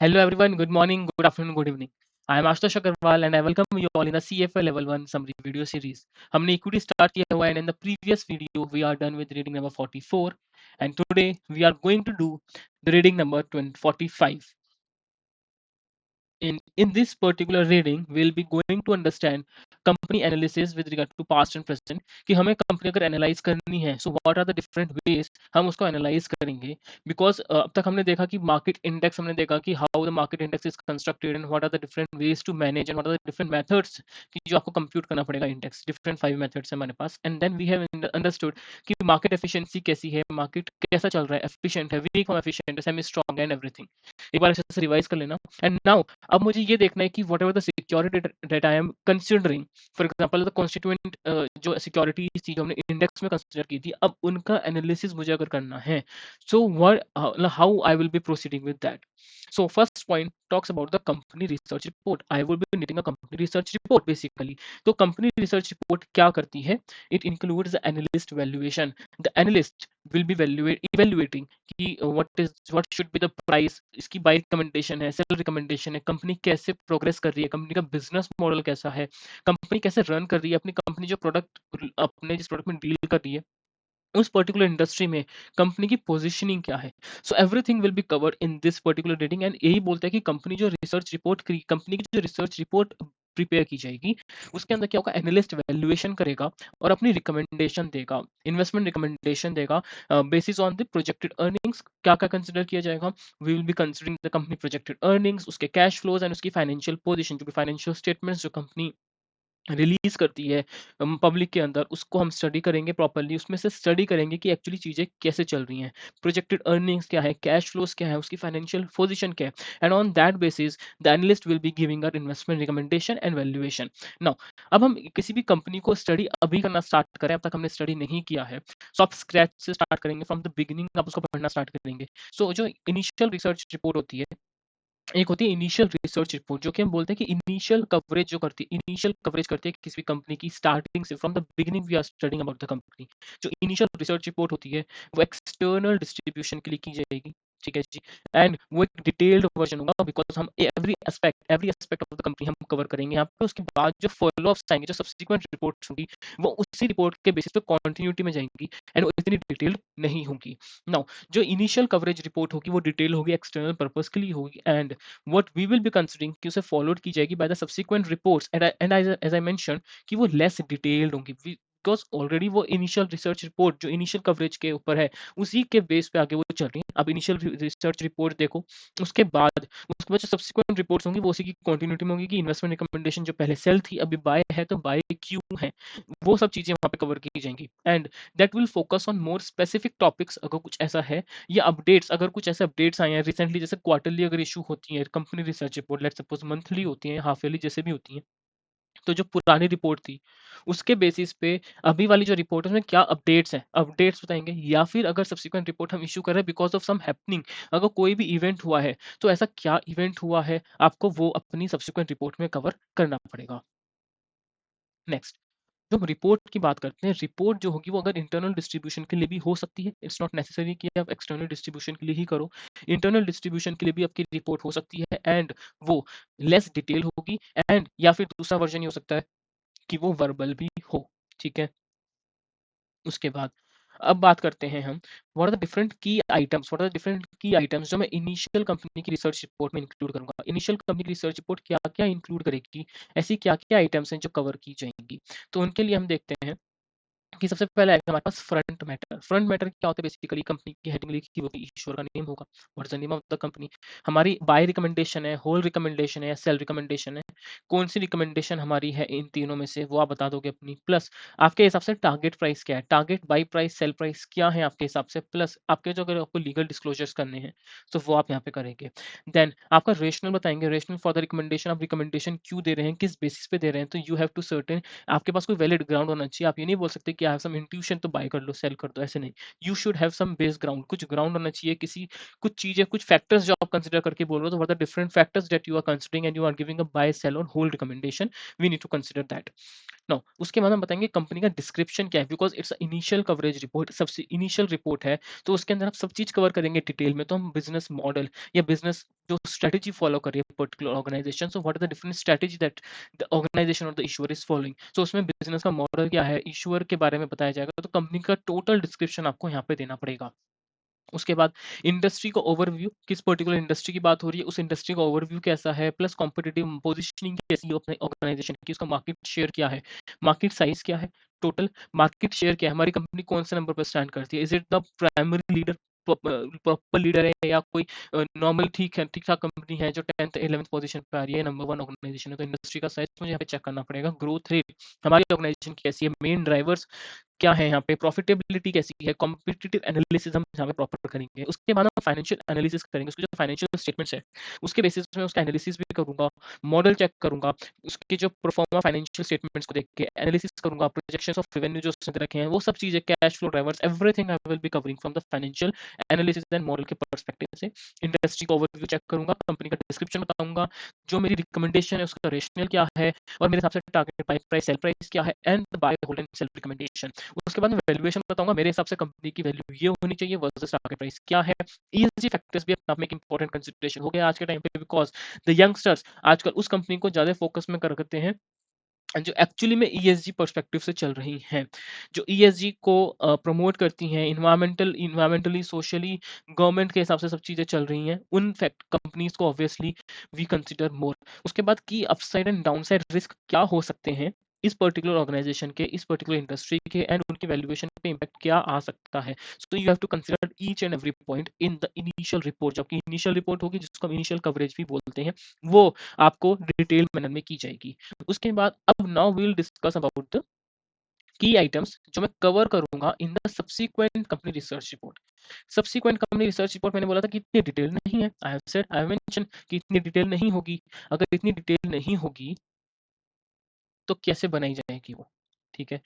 Hello everyone, good morning, good afternoon, good evening. I am Ashutosh Agarwal and I welcome you all in the CFA Level 1 Summary video series. हमने equity start किया हुआ है and in the previous video we are done with reading number 44 and today we are going to do the reading number 45. In this particular reading, we'll be going to understand company analysis with regard to past and present कि हमें company अगर analyse करनी है so what are the different ways हम उसको analyse करेंगे because अब तक हमने देखा कि मार्केट इंडेक्स हमने देखा कि how the market index is constructed and what are the different ways to manage and what are the different methods कि जो आपको कंप्यूट करना पड़ेगा इंडेक्स डिफरेंट 5 मेथड्स है हमारे पास and then we have understood कि मार्केट एफिशिएंसी कैसी है मार्केट कैसा चल रहा है एफिशिएंट है वीक और एफिशिएंट है सेमी स्ट्रांग एंड एवरीथिंग एक बार अच्छे से रिवाइज कर लेना एंड नाउ अब मुझे ये देखना है कि whatever the security that I am considering for example the constituent जो सिक्योरिटीज थी जो हमने इंडेक्स में कंसिडर की थी अब उनका एनालिसिस मुझे अगर करना है so what how I will be proceeding with that so first point talks about the company research report. I will be needing a company research report basically. तो company research report क्या करती है? It includes the analyst valuation. The analyst will be evaluating कि what should be the price, इसकी bye recommendation है, cell recommendation है, company कैसे progress कर रही है, कंपनी का बिजनेस मॉडल कैसा है, कंपनी कैसे रन कर रही है, अपनी कंपनी जो प्रोडक्ट अपने जिस प्रोडक्ट में डील कर रही है उस पर्टिकुलर इंडस्ट्री में कंपनी की पोजीशनिंग क्या है. So everything will be covered in this particular reading and यही बोलता है कि कंपनी की जो रिसर्च रिपोर्ट प्रिपेयर की जाएगी उसके अंदर क्या होगा एनालिस्ट वैल्यूएशन करेगा और अपनी रिकमेंडेशन देगा इन्वेस्टमेंट रिकमेंडेशन देगा basis on the projected earnings क्या क्या कंसिडर किया जाएगा we will be considering the company projected earnings उसके कैश फ्लोज एंड उसकी फाइनेंशियल पोजीशन जो भी फाइनेंशियल स्टेटमेंट्स जो कंपनी रिलीज करती है पब्लिक के अंदर उसको हम स्टडी करेंगे प्रॉपर्ली उसमें से स्टडी करेंगे कि एक्चुअली चीज़ें कैसे चल रही हैं प्रोजेक्टेड अर्निंग्स क्या है कैश फ्लोज क्या है उसकी फाइनेंशियल पोजीशन क्या है and on that basis the analyst will be giving a investment recommendation and valuation. Now अब हम किसी भी कंपनी को स्टडी अभी करना स्टार्ट करें अब तक हमने स्टडी नहीं किया है सो आप स्क्रैच से स्टार्ट करेंगे फ्रॉम द बिगिनिंग आप उसको पढ़ना स्टार्ट करेंगे सो जो इनिशियल रिसर्च रिपोर्ट होती है एक होती है इनिशियल रिसर्च रिपोर्ट जो कि हम बोलते हैं कि इनिशियल कवरेज करती है किसी भी कंपनी की स्टार्टिंग से from the beginning we are studying about the company. जो इनिशियल रिसर्च रिपोर्ट होती है वो एक्सटर्नल डिस्ट्रीब्यूशन के लिए की जाएगी ठीक है जी एंड वो एक डिटेल्ड वर्जन होगा बिकॉज हम every aspect of the company हम कवर करेंगे यहाँ पे उसके बाद जो फॉलो अप्स आएंगे जो सब्सिक्वेंट रिपोर्ट्स होंगी वो उसी रिपोर्ट के बेसिस पे कंटिन्यूटी में जाएंगी एंड वो इतनी डिटेल्ड नहीं होंगी. नाउ जो इनिशियल कवरेज रिपोर्ट होगी वो डिटेल होगी एक्सटर्नल पर्पस के लिए होगी and what we will be considering कि उसे followed की जाएगी by the subsequent reports and as I mentioned कि वो less detailed होंगी बिकॉज ऑलरेडी वो इनिशियल रिसर्च रिपोर्ट जो इनिशियल कवरेज के ऊपर है उसी के बेस पे आगे वो चल रही है. अब इनिशियल रिसर्च रिपोर्ट देखो उसके बाद जो सब्सिक्वेंट रिपोर्ट्स होंगी वो उसी की कंटिन्यूटी में होंगी कि इन्वेस्टमेंट रिकमेंडेशन जो पहले सेल थी अभी बाय है तो बाय क्यों है वो सब चीजें वहां पे कवर की जाएंगी and that will focus on more specific topics अगर कुछ ऐसा है या अपडेट्स अगर कुछ ऐसे अपडेट्स आए हैं रिसेंटली जैसे क्वार्टरली अगर इशू होती है company research report let's suppose monthly होती है हाफ ईयरली जैसे भी होती है तो जो पुरानी रिपोर्ट थी उसके बेसिस पे अभी वाली जो रिपोर्ट है उसमें क्या अपडेट्स हैं अपडेट्स बताएंगे या फिर अगर सब्सिक्वेंट रिपोर्ट हम इशू कर रहे हैं बिकॉज ऑफ सम हैपनिंग अगर कोई भी इवेंट हुआ है तो ऐसा क्या इवेंट हुआ है आपको वो अपनी सब्सिक्वेंट रिपोर्ट में कवर करना पड़ेगा. नेक्स्ट जब हम रिपोर्ट की बात करते हैं रिपोर्ट जो होगी वो अगर इंटरनल डिस्ट्रीब्यूशन के लिए भी हो सकती है इट्स नॉट नेसेसरी कि आप एक्सटर्नल डिस्ट्रीब्यूशन के लिए ही करो इंटरनल डिस्ट्रीब्यूशन के लिए भी आपकी रिपोर्ट हो सकती है एंड वो लेस डिटेल होगी एंड या फिर दूसरा वर्जन ये हो सकता है कि वो वर्बल भी हो ठीक है. उसके बाद अब बात करते हैं हम व्हाट आर द डिफरेंट की आइटम्स जो मैं इनिशियल कंपनी की रिसर्च रिपोर्ट में इंक्लूड करूंगा. इनिशियल कंपनी की रिसर्च रिपोर्ट क्या क्या इंक्लूड करेगी ऐसी क्या क्या आइटम्स हैं जो कवर की जाएंगी तो उनके लिए हम देखते हैं कि सबसे पहले आएगा हमारे पास फ्रंट मैटर क्या होता है बेसिकली कंपनी की हेडिंग लिखी होगी ईश्वर का नेम होगा what is the name of the company हमारी बाय रिकमेंडेशन है होल रिकमेंडेशन है या सेल रिकमेंडेशन है कौन सी रिकमेंडेशन हमारी है इन तीनों में से वो आप बता दोगे अपनी प्लस आपके हिसाब से टारगेट प्राइस क्या है target by price cell price क्या है आपके हिसाब से प्लस आपके जो अगर आपको लीगल डिस्क्लोजर्स करने हैं तो वो आप यहाँ पे करेंगे. देन आपका रेशनल बताएंगे रेशनल फॉर द रिकमेंडेशन आप रिकमेंडेशन क्यों दे रहे हैं किस बेसिस पे दे रहे हैं तो यू हैव टू सर्टेन आपके पास कोई वैलिड ग्राउंड होना चाहिए आप ये नहीं बोल सकते कि आई हैव सम इंट्यूशन तो बाय कर लो सेल कर दो ऐसे नहीं. You should have some base ground कुछ ग्राउंड होना चाहिए किसी कुछ चीजें कुछ फैक्टर्स जो आप कंसिडर करके बोल रहे हो तो what are different factors that you are considering and you are giving a buy sell on hold recommendation we need to consider that. Now उसके बाद हम बताएँगे कंपनी का डिस्क्रिप्शन क्या है, because it's a initial coverage report, सबसे initial report है, तो उसके अंदर आप सब चीज़ कवर करेंगे डिटेल में। तो हम बिज़नेस मॉडल या बिज़नेस जो स्ट्रैटेजी फॉलो कर रही है particular organisation, so what are the different strategy that the organisation और the issuer is following. So उसमें बिज़नेस का मॉडल क्या है, इश्यूअर के बारे में बताया जाएगा, तो कंपनी का टोटल डिस्क्रिप्शन आपको यहाँ पे देना पड़ेगा। उसके बाद इंडस्ट्री का ओवरव्यू, किस पर्टिकुलर इंडस्ट्री की बात हो रही है, उस इंडस्ट्री का ओवरव्यू कैसा है, प्लस कॉम्पिटिटिव पोजीशनिंग कैसी है अपने ऑर्गेनाइजेशन की, उसका मार्केट शेयर क्या है, मार्केट साइज क्या है, टोटल मार्केट शेयर क्या है, हमारी कंपनी कौन से नंबर पर स्टैंड करती है, is it the primary leader, proper leader है, या कोई नॉर्मल ठीक है, ठीक ठाक कंपनी है जो 10th 11th पोजीशन पे आ रही है, नंबर वन ऑर्गेनाइजेशन है। तो इंडस्ट्री का साइज मुझे यहाँ पे चेक करना पड़ेगा। ग्रोथ रेट हमारी ऑर्गेनाइजेशन की कैसी है, मेन ड्राइवर्स क्या है यहाँ पे, प्रॉफिटेबिलिटी कैसी है, कॉम्पिटिटिव एनालिसिस हम यहाँ पे प्रॉपर करेंगे। उसके बाद हम फाइनेंशियल एनालिसिस करेंगे, उसके जो फाइनेंशियल स्टेटमेंट्स है उसके बेसिस में उसका एनालिसिस भी करूंगा, मॉडल चेक करूंगा, उसके जो परफॉर्मा फाइनेंशियल स्टेटमेंट्स को देख के एनालिसिस करूंगा, प्रोजेक्शंस ऑफ रेवेन्यू जो उसने रखे हैं वो सब चीजें, cash flow drivers, everything I will be covering from the financial analysis and model के पर्सपेक्टिव से। इंडस्ट्री का ओवरव्यू चेक करूंगा, कंपनी का डिस्क्रिप्शन बताऊंगा, जो मेरी रिकमेंडेशन है उसका रेशनल क्या है, और मेरे हिसाब से टारगेट प्राइस सेल प्राइस क्या है, and buy hold and sell recommendation. उसके बाद मैं वैल्यूएशन बताऊंगा, मेरे हिसाब से कंपनी की वैल्यू ये होनी चाहिए वर्सेस टारगेट प्राइस क्या है। ईएसजी फैक्टर्स भी अपने आप में एक इंपॉर्टेंट कंसिडरेशन हो गया आज के टाइम पे, बिकॉज द यंगस्टर्स आजकल उस कंपनी को ज्यादा फोकस में कर करते हैं जो एक्चुअली में ईएसजी पर्सपेक्टिव से चल रही हैं, जो ईएसजी को प्रमोट करती हैं, इन्वायरमेंटली सोशली गवर्नमेंट के हिसाब से सब चीजें चल रही हैं, उन फैक्ट कंपनीज को ऑब्वियसली वी कंसीडर मोर। उसके बाद की अपसाइड एंड डाउनसाइड रिस्क क्या हो सकते हैं इस पर्टिकुलर ऑर्गेनाइजेशन के, इस पर्टिकुलर इंडस्ट्री के, एंड उनकी वैल्यूएशन पे इम्पैक्ट क्या आ सकता है। So you have to consider each and every point in the initial report. जबकि इनिशियल रिपोर्ट होगी जिसको हम इनिशियल कवरेज भी बोलते हैं, वो आपको डिटेल मैनर में की जाएगी। उसके बाद अब now we will discuss about the key items जो मैं कवर करूंगा in the subsequent company research report. Subsequent company research report मैंने बोला था कि इतनी डिटेल नहीं है, I have said, I have mention कि इतनी डिटेल नहीं होगी। अगर इतनी डिटेल नहीं होगी तो कैसे बनाई जाएगी वो, ठीक है।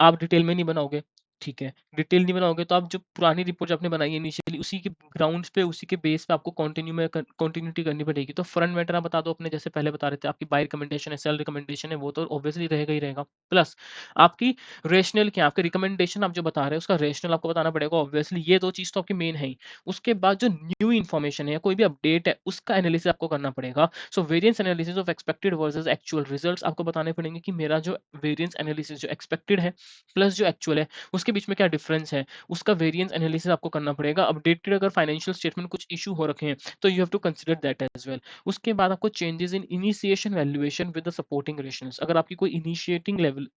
आप डिटेल में नहीं बनाओगे, ठीक है, डिटेल नहीं बनाओगे तो आप जो पुरानी रिपोर्ट आपने बनाई है इनिशियली उसी के ग्राउंड्स पे, उसी के बेस पे आपको कंटिन्यूटी करनी पड़ेगी। तो फ्रंट मैटर आप बता दो अपने, जैसे पहले बता रहे थे आपकी बाय रिकमेंडेशन है, सेल रिकमेंडेशन है, वो तो ऑब्वियसली रहेगा ही रहेगा। प्लस आपकी रेशनल क्या है, आपके रिकमेंडेशन आप जो बता रहे हैं उसका रेशनल आपको बताना पड़ेगा ऑब्वियसली, ये दो चीज तो आपकी मेन है ही। उसके बाद जो न्यू इन्फॉर्मेशन है, कोई भी अपडेट है, उसका एनालिसिस आपको करना पड़ेगा। So variance analysis of expected versus actual results आपको बताने पड़ेंगे कि मेरा जो वेरिएंस एनालिसिस जो एक्सपेक्टेड है प्लस जो एक्चुअल है उसके बीच में क्या डिफरेंस है, उसका वेरिएंस एनालिसिस आपको करना पड़ेगा। अपडेटेड अगर फाइनेंशियल स्टेटमेंट कुछ इशू हो रखे हैं तो you have to consider that as well. उसके बाद आपको changes in initiation valuation with the supporting rationales, अगर आपकी कोई इनिशिएटिंग लेवल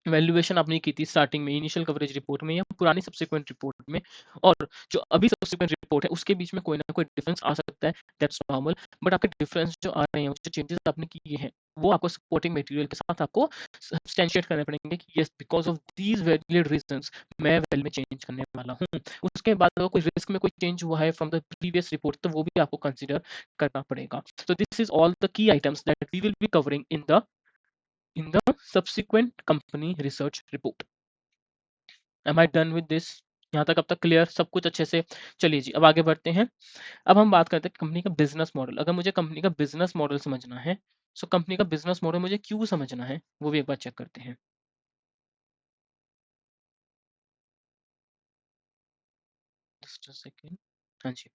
वैल्यूएशन आपने की थी स्टार्टिंग में इनिशियल कवरेज रिपोर्ट में या पुरानी सब्सिक्वेंट रिपोर्ट में, और जो अभी सब्सिक्वेंट रिपोर्ट है उसके बीच में कोई ना कोई डिफरेंस आ सकता है, दैट्स नॉर्मल। बट आपके डिफरेंस जो आ रहे हैं, जो चेंजेस आपने किए हैं, वो आपको सपोर्टिंग मटेरियल के साथ आपको सब्सटेंशिएट करने पड़ेंगे कि yes because of these valid reasons मैं वैल्यू में चेंज करने वाला हूँ। उसके बाद अगर कोई रिस्क में कोई चेंज हुआ है फ्रॉम द प्रीवियस रिपोर्ट तो वो भी आपको कंसिडर करना पड़ेगा। So this is all the key items that we will be covering in the subsequent company research report. Am I done with this? यहाँ तक अब तक क्लियर सब कुछ अच्छे से। चलिए जी अब आगे बढ़ते हैं। अब हम बात करते हैं कंपनी का बिजनेस मॉडल। अगर मुझे कंपनी का बिजनेस मॉडल समझना है, सो कंपनी का बिजनेस मॉडल मुझे क्यों समझना है वो भी एक बार चेक करते हैं। Just a second. हाँ जी।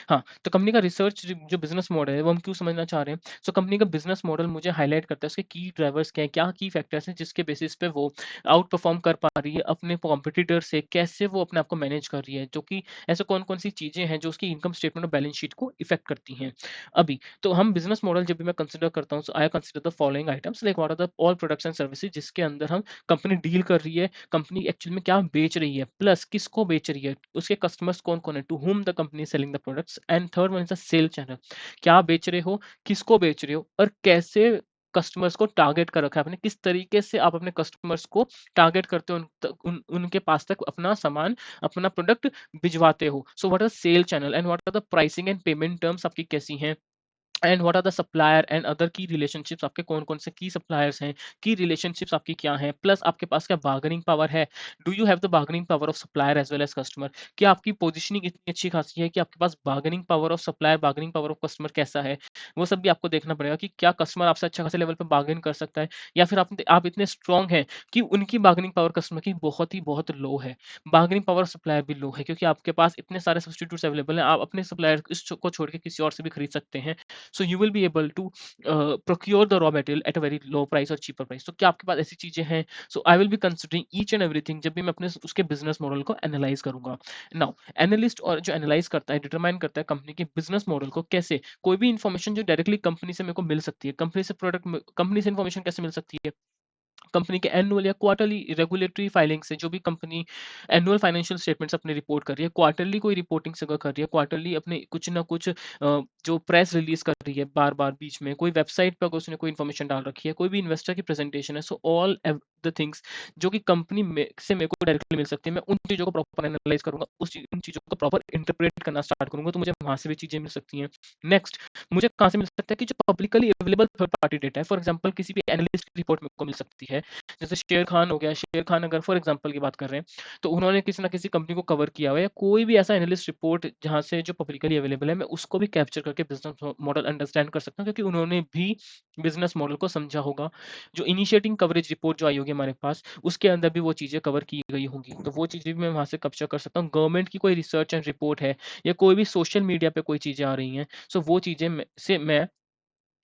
हाँ, तो कंपनी का रिसर्च जो बिज़नेस मॉडल है, वो हम क्यों समझना चाह रहे हैं? सो कंपनी का बिज़नेस मॉडल मुझे हाइलाइट करता है, उसके की ड्राइवर्स क्या की फैक्टर्स हैं, जिसके बेसिस पे वो आउट परफ़ॉर्म कर पा रही है अपने कॉम्पिटिटर से, कैसे वो अपने आप को मैनेज कर रही है, जो कि ऐसे कौन-कौन सी चीज़ें हैं, जो उसकी इनकम स्टेटमेंट और बैलेंस शीट को इफ़ेक्ट करती हैं। अभी, तो हम बिज़नेस मॉडल जब भी मैं कंसिडर करता हूँ, so I consider the following items like what are the all products and services जिसके अंदर हम कंपनी डील कर रही है, कंपनी एक्चुअल में क्या बेच रही है, प्लस किसको बेच रही है, उसके कस्टमर्स कौन-कौन है, to whom the company is selling the products, and third one is the sale channel. क्या बेच रहे हो, किसको बेच रहे हो, और कैसे कस्टमर्स को टारगेट कर रखा है आपने, किस तरीके से आप अपने कस्टमर्स को टारगेट करते हो, उनके पास तक अपना सामान, अपना प्रोडक्ट भिजवाते हो। So what are sale channel and what are the pricing and payment terms आपकी कैसी हैं, and what are the supplier and other key relationships, आपके कौन-कौन से की सप्लायर्स हैं, की रिलेशनशिप्स आपकी क्या हैं, प्लस आपके पास क्या बार्गेनिंग पावर है, do you have the bargaining power of supplier as well as customer, क्या आपकी पोजीशनिंग इतनी अच्छी खासी है कि आपके पास bargaining power of supplier, bargaining power of customer कैसा है, वो सब भी आपको देखना पड़ेगा कि क्या कस्टमर आपसे अच्छा खासे लेवल पे बार्गेन कर सकता है, या फिर आप इतने स्ट्रॉन्ग हैं कि उनकी बार्गेनिंग पावर कस्टमर की बहुत ही बहुत लो है। बार्गेनिंग पावर सप्लायर भी लो है क्योंकि आपके पास इतने सारे सब्स्टिट्यूट्स अवेलेबल हैं, आप अपने सप्लायर को छोड़ के किसी और से भी खरीद सकते हैं। So you will be able to procure the raw material at a very low price और चीपर प्राइस। तो क्या आपके पास ऐसी चीजें हैं? So I will be considering each and everything जब भी मैं अपने उसके बिजनेस मॉडल को एनालाइज करूंगा। नाउ एनालिस्ट और जो एनालाइज करता है, डिटरमाइन करता है कंपनी के बिजनेस मॉडल को, कैसे कोई भी इंफॉर्मेशन जो डायरेक्टली कंपनी से मेरे को मिल सकती है, कंपनी से प्रोडक्ट, कंपनी से इंफॉर्मेशन कैसे मिल सकती है, कंपनी के एनुअल या क्वार्टरली रेगुलेटरी फाइलिंग से, जो भी कंपनी एनुअल फाइनेंशियल स्टेटमेंट्स अपने रिपोर्ट कर रही है, क्वार्टरली कोई रिपोर्टिंग अगर कर रही है, क्वार्टरली अपने कुछ ना कुछ जो प्रेस रिलीज कर रही है बार बार बीच में, कोई वेबसाइट पर अगर उसने कोई इन्फॉर्मेशन डाल रखी है, कोई भी इन्वेस्टर की प्रेजेंटेशन है, सो ऑल द थिंग्स जो कि कंपनी में से मेरे को डायरेक्टली मिल सकती है, मैं उन चीज़ों को प्रॉपर एनालाइज करूंगा, उन चीज़ों को प्रॉपर इंटरप्रेट करना स्टार्ट करूंगा, तो मुझे वहां से भी चीज़ें मिल सकती हैं। नेक्स्ट, मुझे कहाँ से मिल सकता है कि जो publicly available third party data है, फॉर एग्जाम्पल किसी भी एनालिस्ट की रिपोर्ट मेरे को मिल सकती है। जैसे शेर खान हो गया, शेर खान अगर फॉर एग्जांपल की बात कर रहे हैं, तो उन्होंने किसी ना किसी कंपनी को कवर किया हुआ है, या कोई भी ऐसा एनालिस्ट रिपोर्ट जहाँ से जो पब्लिकली अवेलेबल है, मैं उसको भी कैप्चर करके बिजनेस मॉडल अंडरस्टैंड कर सकता हूँ, क्योंकि उन्होंने भी बिजनेस मॉडल को समझा होगा। जो इनिशिएटिंग कवरेज रिपोर्ट जो आई होगी हमारे पास, उसके अंदर भी वो चीज़ें कवर की गई होंगी, तो वो चीज़ें भी मैं वहाँ से कैप्चर कर सकता हूँ। गवर्नमेंट की कोई रिसर्च एंड रिपोर्ट है, या कोई भी सोशल मीडिया पे कोई चीज़ें आ रही हैं, सो वो चीज़ें मैं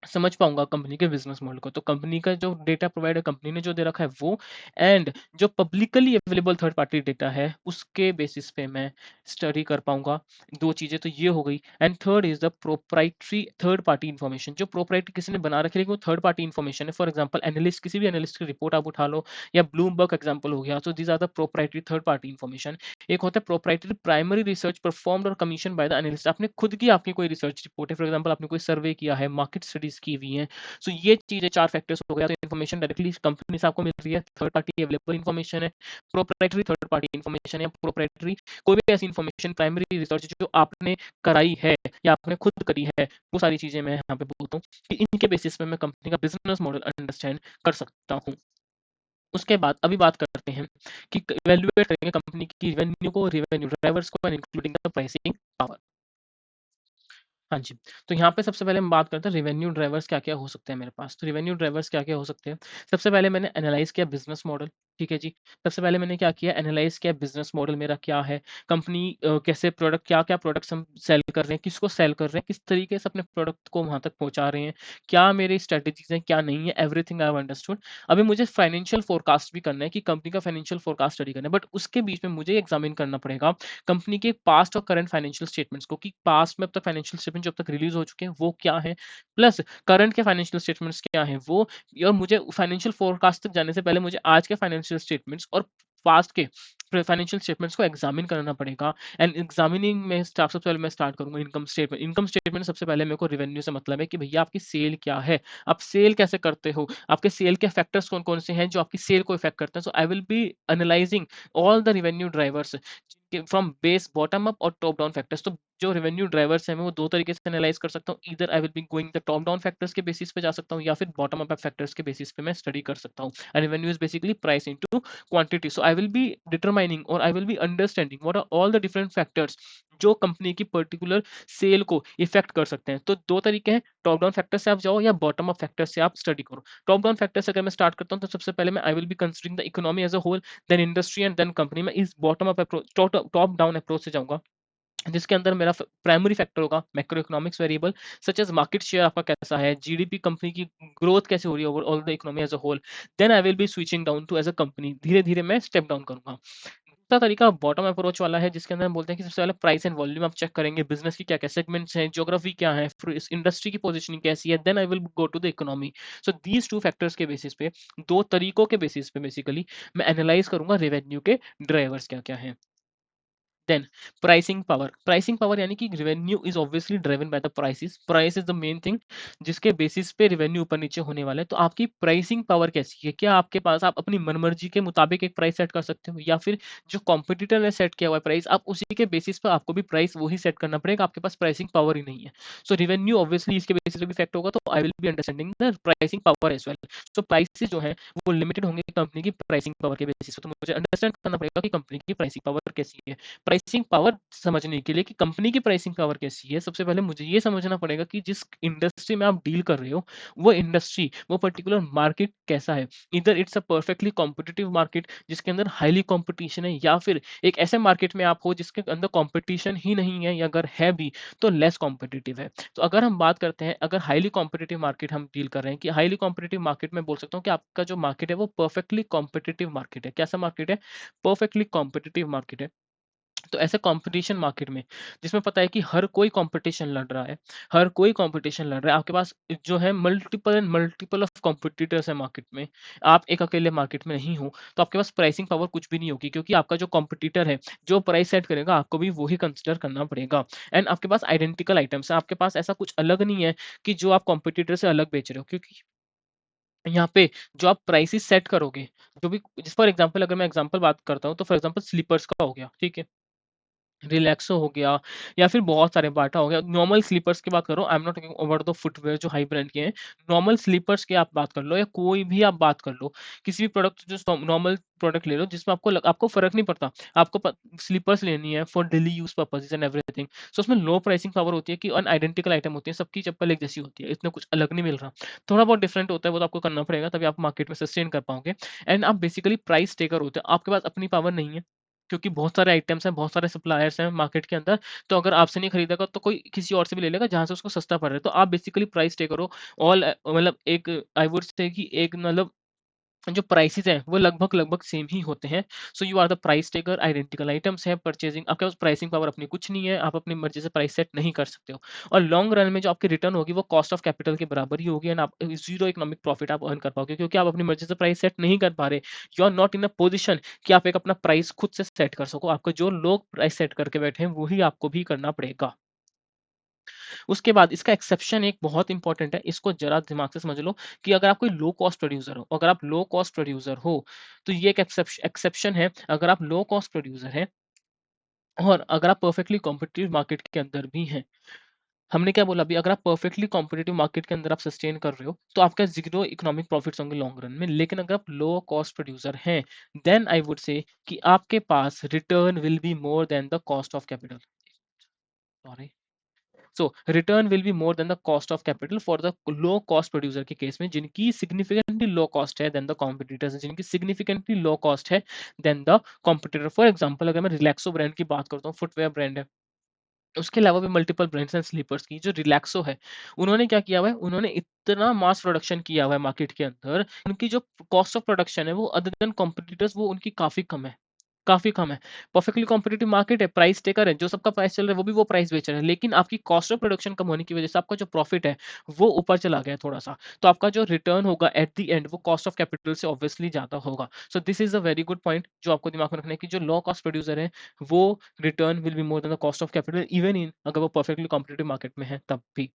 समझ पाऊँगा कंपनी के बिज़नेस मॉडल को। तो कंपनी का जो डेटा प्रोवाइडर कंपनी ने जो दे रखा है वो, एंड जो publicly available third party data है, उसके बेसिस पे मैं स्टडी कर पाऊँगा। 2 चीज़ें तो ये हो गई, and third is the proprietary third party information, जो प्रोप्राइटरी किसी ने बना रखी है, लेकिन वो थर्ड पार्टी इन्फॉर्मेशन है। फॉर एग्जांपल एनालिस्ट, किसी भी एनालिस्ट की रिपोर्ट आप उठा लो, या ब्लूमबर्ग एग्जांपल हो गया, so these are the proprietary third party information. एक होता है प्रोप्राइटरी प्राइमरी रिसर्च परफॉर्म्ड और कमीशन बाय द एनालिस्ट, आपने खुद की आपकी कोई रिसर्च रिपोर्ट है, फॉर एग्जांपल आपने कोई सर्वे किया है, मार्केट स्टडीज़ की हुई हैं, सो ये चीज़ें 4 फैक्टर्स हो गया, तो इन्फॉर्मेशन डायरेक्टली कंपनी से आपको मिल रही है, थर्ड पार्टी अवेलेबल इन्फॉर्मेशन है, प्रोप्राइटरी थर्ड पार्टी इन्फॉर्मेशन है, या प्रोप्राइटरी कोई भी ऐसी इन्फॉर्मेशन, प्राइमरी रिसर्च जो आपने कराई है या आपने खुद करी है, वो सारी चीज़ें मैं यहाँ पे बोलता हूँ कि इनके बेसिस पे मैं कंपनी का बिज़नेस मॉडल अंडरस्टैंड कर सकता हूँ। उसके बाद अभी बात करते हैं कि इवैल्यूएट करेंगे कंपनी की रेवेन्यू को, रेवेन्यू ड्राइवर्स को, and including the pricing power. हाँ जी, तो यहाँ पे सबसे पहले हम बात करते हैं रेवेन्यू ड्राइवर्स क्या-क्या हो सकते हैं मेरे पास। तो रेवेन्यू ड्राइवर्स क्या-क्या हो सकते हैं? सबसे पहले मैंने एनालाइज़ किया बिज़नेस मॉडल, ठीक है जी। सबसे पहले मैंने क्या किया, एनालाइज़ किया बिज़नेस मॉडल मेरा क्या है, कंपनी कैसे प्रोडक्ट, क्या-क्या प्रोडक्ट्स हम सेल कर रहे हैं, किसको सेल कर रहे हैं, किस तरीके से अपने प्रोडक्ट को वहाँ तक पहुँचा रहे हैं, क्या मेरी स्ट्रैटेजीज़ हैं, क्या नहीं है, एवरीथिंग आई हैव अंडरस्टूड। अभी मुझे फाइनेंशियल फोरकास्ट भी करना है कि कंपनी का फाइनेंशियल फोरकास्ट स्टडी करना है, बट उसके बीच में मुझे एग्ज़ामिन करना पड़ेगा कंपनी के पास्ट और करंट फाइनेंशियल स्टेटमेंट्स को, कि पास्ट में अब तक फाइनेंशियल स्टेटमेंट जो अब तक रिलीज हो चुके हैं वो क्या है, प्लस करंट के फाइनेंशियल स्टेटमेंट्स क्या हैं वो, और मुझे फाइनेंशियल फोरकास्ट तक जाने से पहले मुझे आज के फाइनेंशियल स्टेटमेंट्स और पास्ट के फाइनेंशियल स्टेटमेंट्स को एग्जामिन करना पड़ेगा। एंड एग्जामिनिंग में सबसे पहले मैं स्टार्ट करूंगा इनकम स्टेटमेंट। इनकम स्टेटमेंट सबसे पहले मेरे को रेवेन्यू से मतलब है कि भैया आपकी सेल क्या है, आप सेल कैसे करते हो, आपके सेल के फैक्टर्स कौन कौन से हैं जो आपकी सेल को इफेक्ट करते हैं। So I will be analysing all the revenue drivers from base bottom up और टॉप डाउन फैक्टर्स। तो जो रेवेन्यू ड्राइवर्स हैं मैं वो 2 तरीके से एनालाइज कर सकता हूँ। Either I will be going the top down factors के बेसिस पे जा सकता हूँ, या फिर बॉटम अप फैक्टर्स के बेसिस पे मैं स्टडी कर सकता हूँ। And revenue is basically price into quantity. So I will be determining और I will be understanding what are all the different factors जो कंपनी की पर्टिकुलर सेल को इफेक्ट कर सकते हैं। तो 2 तरीके हैं, टॉप डाउन फैक्टर से आप जाओ या बॉटम अप फैक्टर से आप स्टडी करो। टॉप डाउन फैक्टर से अगर मैं स्टार्ट करता हूँ तो सबसे पहले मैं I will be considering the economy as a whole, then industry and then company. मैं इस bottom up approach, top down approach से जाऊंगा, जिसके अंदर मेरा प्राइमरी फैक्टर होगा macro economics variable, such as market share आपका कैसा है, जीडीपी कंपनी की ग्रोथ कैसे हो रही है overall the economy as a whole. Then I will be switching down to as a company, धीरे धीरे मैं स्टेप डाउन करूंगा। दूसरा तरीका बॉटम अप्रोच वाला है, जिसके अंदर हम बोलते हैं कि सबसे पहले प्राइस एंड वॉल्यूम आप चेक करेंगे, बिजनेस की क्या क्या सेगमेंट्स हैं, ज्योग्राफी क्या है, फिर इस इंडस्ट्री की पोजीशनिंग कैसी है, then I will go to the economy. So these 2 factors के बेसिस पे, 2 तरीकों के बेसिस पे बेसिकली मैं एनालाइज करूंगा रेवेन्यू के ड्राइवर्स क्या क्या हैं। देन प्राइसिंग पावर यानी कि revenue is obviously driven by the prices. Price is the main thing जिसके बेसिस पे रेवेन्यू ऊपर नीचे होने वाला है। तो आपकी प्राइसिंग पावर कैसी है? क्या आपके पास आप अपनी मनमर्जी के मुताबिक एक प्राइस सेट कर सकते हो, या फिर जो कॉम्पिटिटर ने सेट किया हुआ है प्राइस, आप उसी के बेसिस पर आपको भी प्राइस वही सेट करना पड़ेगा? आपके पास प्राइसिंग पावर ही नहीं है। सो रेवेन्यू ऑब्वियसली इसके बेसिस पे भी इफेक्ट होगा, तो I will be understanding the pricing power as well. So prices जो है वो लिमिटेड होंगे कंपनी की प्राइसिंग पावर के बेसिस पे। तो मुझे अंडरस्टैंड करना पड़ेगा कि कंपनी की प्राइसिंग पावर कैसी है। प्राइसिंग पावर समझने के लिए कि कंपनी की प्राइसिंग पावर कैसी है, सबसे पहले मुझे ये समझना पड़ेगा कि जिस इंडस्ट्री में आप डील कर रहे हो, वो इंडस्ट्री, वो पर्टिकुलर मार्केट कैसा है। इधर it's a perfectly competitive market जिसके अंदर हाईली कॉम्पिटिशन है, या फिर एक ऐसे मार्केट में आप हो जिसके अंदर कॉम्पिटिशन ही नहीं है, या अगर है भी तो लेस कॉम्पिटिटिव है। तो अगर हम बात करते हैं, अगर हाईली कॉम्पिटिटिव मार्केट हम डील कर रहे हैं, कि हाईली कॉम्पिटिटिव मार्केट में बोल सकता हूँ कि आपका जो मार्केट है वो परफेक्टली कॉम्पिटिटिव मार्केट है। कैसा मार्केट है? परफेक्टली कॉम्पिटिटिव मार्केट है। तो ऐसे कंपटीशन मार्केट में जिसमें पता है कि हर कोई कंपटीशन लड़ रहा है, हर कोई कंपटीशन लड़ रहा है, आपके पास जो है multiple and multiple of competitors है मार्केट में, आप एक अकेले मार्केट में नहीं हो, तो आपके पास प्राइसिंग पावर कुछ भी नहीं होगी, क्योंकि आपका जो कंपटीटर है जो प्राइस सेट करेगा आपको भी वही कंसिडर करना पड़ेगा। एंड आपके पास आइडेंटिकल आइटम्स है, आपके पास ऐसा कुछ अलग नहीं है कि जो आप कंपटीटर से अलग बेच रहे हो, क्योंकि यहाँ पे जो आप प्राइसेस सेट करोगे, जो भी, जिस फॉर एग्जांपल अगर मैं एग्जांपल बात करता हूँ, तो फॉर एग्जांपल स्लीपर्स का हो गया, ठीक है, रिलैक्सो हो गया, या फिर बहुत सारे बाटा हो गया। नॉर्मल स्लीपर्स की बात कर रहा हूँ, I am not talking about the footwear जो हाई ब्रांड के हैं। नॉर्मल स्लीपर्स की आप बात कर लो, या कोई भी आप बात कर लो, किसी भी प्रोडक्ट, जो नॉर्मल प्रोडक्ट ले लो जिसमें आपको फ़र्क नहीं पड़ता। आपको स्लीपर्स लेनी है for daily use purposes and everything. So उसमें लो प्राइसिंग पावर होती है कि अनआइडेंटिकल आइटम होती है, सबकी चप्पल एक जैसी होती है, इसमें कुछ अलग नहीं मिल रहा। थोड़ा बहुत डिफरेंट होता है, वो तो आपको करना पड़ेगा, तभी आप मार्केट में सस्टेन कर पाओगे। एंड आप बेसिकली प्राइस टेकर होते हो, आपके पास अपनी पावर नहीं है, क्योंकि बहुत सारे आइटम्स हैं, बहुत सारे सप्लायर्स हैं मार्केट के अंदर। तो अगर आपसे नहीं खरीदेगा तो कोई किसी और से भी ले लेगा जहाँ से उसको सस्ता पड़ रहा है। तो आप बेसिकली प्राइस टेकर हो। मतलब एक, आई वुड से कि एक, मतलब जो प्राइसेस हैं वो लगभग-लगभग सेम ही होते हैं। So you are the price taker, identical items है, परचेजिंग, आपके पास प्राइसिंग पावर अपनी कुछ नहीं है, आप अपनी मर्ज़ी से प्राइस सेट नहीं कर सकते हो। और लॉन्ग रन में जो आपकी रिटर्न होगी वो कॉस्ट ऑफ कैपिटल के बराबर ही होगी, एंड आप ज़ीरो इकोनॉमिक प्रॉफिट आप अर्न कर पाओगे, क्योंकि आप अपनी मर्ज़ी से प्राइस सेट नहीं कर पा रहे। You are not in a position कि आप एक अपना प्राइस खुद से सेट कर सको। आपको जो लोग प्राइस सेट करके बैठे हैं, वही आपको भी करना पड़ेगा। उसके बाद इसका एक्सेप्शन एक बहुत इंपॉर्टेंट है, इसको ज़रा दिमाग से समझ लो, कि अगर आप कोई लो कॉस्ट प्रोड्यूसर हो, अगर आप लो कॉस्ट प्रोड्यूसर हो, तो ये एक एक्सेप्शन है। अगर आप लो कॉस्ट प्रोड्यूसर हैं और अगर आप परफेक्टली कॉम्पिटिटिव मार्केट के अंदर भी हैं, हमने क्या बोला अभी, अगर आप परफेक्टली कॉम्पिटिटिव मार्केट के अंदर आप सस्टेन कर रहे हो, तो आपका ज़ीरो इकोनॉमिक प्रॉफिट्स होंगे लॉन्ग रन में। लेकिन अगर आप लो कॉस्ट प्रोड्यूसर हैं, देन आई वुड से कि आपके पास return will be more than the cost of capital. Sorry. So return will be more than the cost of capital for the low cost producer के case में, जिनकी significantly low cost है than the competitors, जिनकी significantly low cost है than the competitor. For example अगर मैं Relaxo brand की बात करता हूँ, फुटवेयर ब्रांड है, उसके अलावा भी मल्टीपल ब्रांड्स हैं स्लीपर्स की। जो रिलैक्सो है, उन्होंने क्या किया हुआ है, उन्होंने इतना मास प्रोडक्शन किया हुआ है मार्केट के अंदर, उनकी जो कॉस्ट ऑफ प्रोडक्शन है वो अदर देन कॉम्पिटिटर्स वो उनकी काफ़ी कम है, काफ़ी कम है। परफेक्टली कॉम्पिटिटिव मार्केट है, प्राइस टेकर है, जो सबका प्राइस चल रहा है वो भी वो प्राइस बेच रहे हैं। लेकिन आपकी कॉस्ट ऑफ प्रोडक्शन कम होने की वजह से आपका जो प्रॉफिट है, वो ऊपर चला गया है थोड़ा-सा। तो आपका जो रिटर्न होगा एट द एंड वो कॉस्ट ऑफ कैपिटल से ऑब्वियसली ज़्यादा होगा। So this is a very good point जो आपको दिमाग में रखना है, कि जो लो कॉस्ट प्रोड्यूसर है, वो return will be more than the cost of capital even in, अगर वो परफेक्टली कॉम्पिटिटिव मार्केट में है तब भी।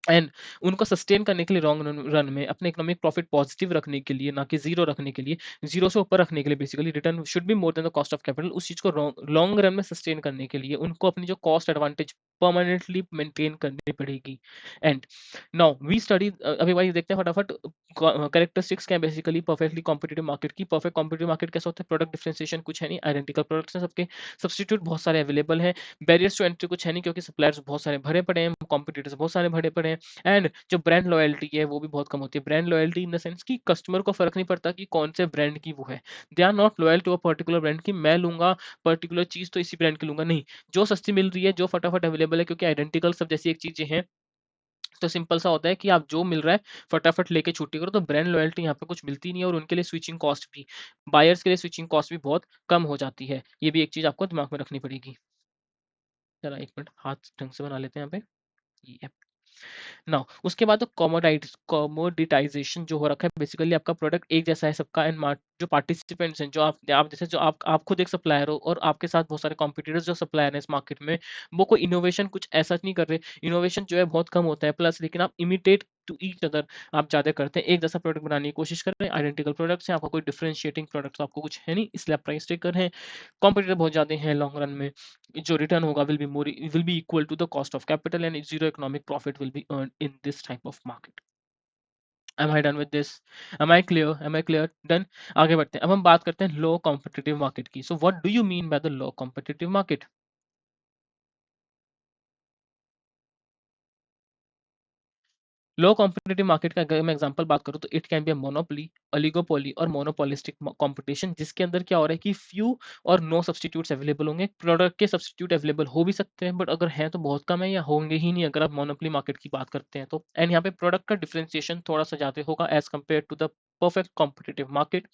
एंड उनको सस्टेन करने के लिए लॉन्ग रन रन में अपने इकोनॉमिक प्रॉफिट पॉजिटिव रखने के लिए, ना कि ज़ीरो रखने के लिए, ज़ीरो से ऊपर रखने के लिए, basically return should be more than the cost of capital. उस चीज़ को लॉन्ग रन में सस्टेन करने के लिए उनको अपनी जो कॉस्ट एडवांटेज परमानेंटली मेंटेन करनी पड़ेगी। एंड नाउ वी स्टडी, अभी भाई देखते हैं फटाफट कैरेक्टरिस्टिक्स क्या है बेसिकली परफेक्टली कॉम्पिटिटिव मार्केट की। परफेक्ट कॉम्पिटिटिव मार्केट कैसा होता है? प्रोडक्ट डिफरेंशिएशन कुछ है नहीं, आइडेंटिकल प्रोडक्ट्स हैं सबके, सब्स्टिट्यूट बहुत सारे अवेलेबल हैं, बैरियर्स टू एंट्री कुछ है नहीं, क्योंकि सप्लायर्स बहुत सारे भरे पड़े हैं, कॉम्पिटिटर्स बहुत सारे भरे पड़े हैं। एंड जो ब्रांड लॉयल्टी है वो भी बहुत कम होती है। Brand loyalty in the sense कि कस्टमर को फ़र्क नहीं पड़ता कि कौन से ब्रांड की वो है। They are not loyal to a particular brand, कि मैं लूँगा पर्टिकुलर चीज़ तो इसी ब्रांड की लूँगा, नहीं। जो सस्ती मिल रही है, जो फटाफट अवेलेबल है, क्योंकि आइडेंटिकल सब जैसी एक चीज़ें हैं, तो सिंपल सा होता है कि आप जो मिल रहा है फटाफट लेके छुट्टी करो। तो ब्रांड लॉयल्टी यहाँ पे कुछ मिलती नहीं है, और उनके लिए स्विचिंग कॉस्ट भी, बायर्स के लिए स्विचिंग कॉस्ट भी बहुत कम हो जाती है। ये भी एक चीज़ आपको दिमाग में रखनी पड़ेगी। ज़रा 1 मिनट हाथ ढंग से बना लेते हैं यहाँ पे। ये नाउ उसके बाद तो कमोडिटाइजेशन जो हो रखा है, बेसिकली आपका प्रोडक्ट एक जैसा है सबका, एंड जो पार्टिसिपेंट्स हैं, जो आप जैसे जो आप खुद एक सप्लायर हो और आपके साथ बहुत सारे कॉम्पिटिटर्स जो सप्लायर हैं इस मार्केट में, वो कोई इनोवेशन कुछ ऐसा नहीं कर रहे। इनोवेशन जो है बहुत कम होता है, प्लस लेकिन आप इमिटेट टू ईच अदर आप ज्यादा करते हैं, एक जैसा प्रोडक्ट बनाने की कोशिश कर रहे हैं, आइडेंटिकल प्रोडक्ट्स हैं, आपका कोई डिफरेंशिएटिंग प्रोडक्ट तो आपको कुछ है नहीं, इसलिए आप प्राइस टेकर हैं। कॉम्पिटिटर बहुत ज्यादा हैं लॉन्ग रन में, जो रिटर्न होगा will be equal to the cost of capital, and zero economic profit will be earned in this type of market. Am I done with this? Am I clear? Done. आगे बढ़ते हैं, अब हम बात करते हैं लो कॉम्पिटिटिव मार्केट की। So what do you mean by the low competitive market? Low competitive market का अगर मैं एग्जांपल बात करूं तो it can be a monopoly, oligopoly और मोनोपोलिस्टिक कंपटीशन, जिसके अंदर क्या हो रहा है कि फ्यू और नो सब्स्टिट्यूट्स अवेलेबल होंगे। प्रोडक्ट के सब्स्टिट्यूट अवेलेबल हो भी सकते हैं, बट अगर हैं तो बहुत कम है या होंगे ही नहीं अगर आप मोनोपोली मार्केट की बात करते हैं तो। एंड यहाँ पे प्रोडक्ट का डिफरेंशिएशन थोड़ा सा ज्यादा होगा as compare to the perfect competitive market.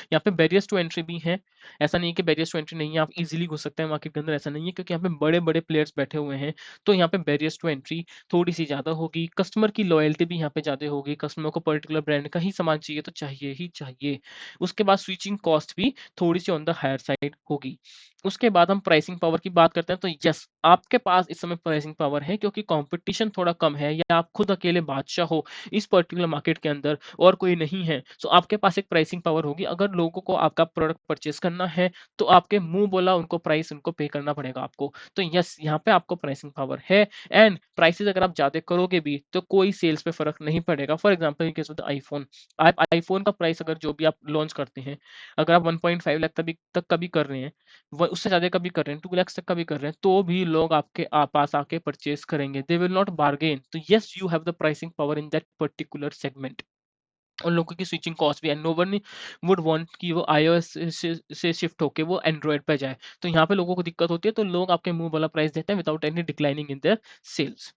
यहाँ पे बैरियर्स टू एंट्री भी हैं, ऐसा नहीं है कि बैरियर्स टू एंट्री नहीं है, आप इजीली घुस सकते हैं मार्केट के अंदर, ऐसा नहीं है, क्योंकि यहाँ पे बड़े बड़े प्लेयर्स बैठे हुए हैं। तो यहाँ पे बैरियर्स टू एंट्री थोड़ी सी ज़्यादा होगी, कस्टमर की लॉयल्टी भी यहाँ पे ज़्यादा होगी, कस्टमर को पर्टिकुलर ब्रांड का ही सामान चाहिए तो चाहिए ही चाहिए। उसके बाद स्विचिंग कॉस्ट भी थोड़ी सी ऑन द हायर साइड होगी। उसके बाद हम प्राइसिंग पावर की बात करते हैं तो यस, आपके पास इस समय प्राइसिंग पावर है, क्योंकि कंपटीशन थोड़ा कम है या आप खुद अकेले बादशाह हो इस पर्टिकुलर मार्केट के अंदर और कोई नहीं है, तो आपके पास एक प्राइसिंग पावर होगी। अगर लोगों को आपका प्रोडक्ट परचेज करना है तो आपके मुंह बोला उनको प्राइस उनको पे करना पड़ेगा आपको। तो यस, यहाँ पे आपको प्राइसिंग पावर है। एंड प्राइसेस अगर आप ज्यादा करोगे भी तो कोई सेल्स पे फर्क नहीं पड़ेगा। For example in case of the iPhone, आप आईफोन का प्राइस अगर जो भी आप लॉन्च करते हैं, अगर आप 1.5 लाख तक का भी कर रहे हैं, उससे ज्यादा का भी कर रहे हैं, 2 लाख तक का भी कर रहे हैं, तो भी लोग आपके पास आके परचेज करेंगे, दे विल नॉट बार्गेन। तो yes, you have the pricing power in that particular segment. उन लोगों की स्विचिंग कॉस्ट भी है, नो वन वुड वांट कि वो iOS से शिफ्ट होके वो एंड्रॉयड पे जाए। तो यहाँ पे लोगों को दिक्कत होती है, तो लोग आपके मुंह वाला प्राइस देते हैं without any declining in their sales.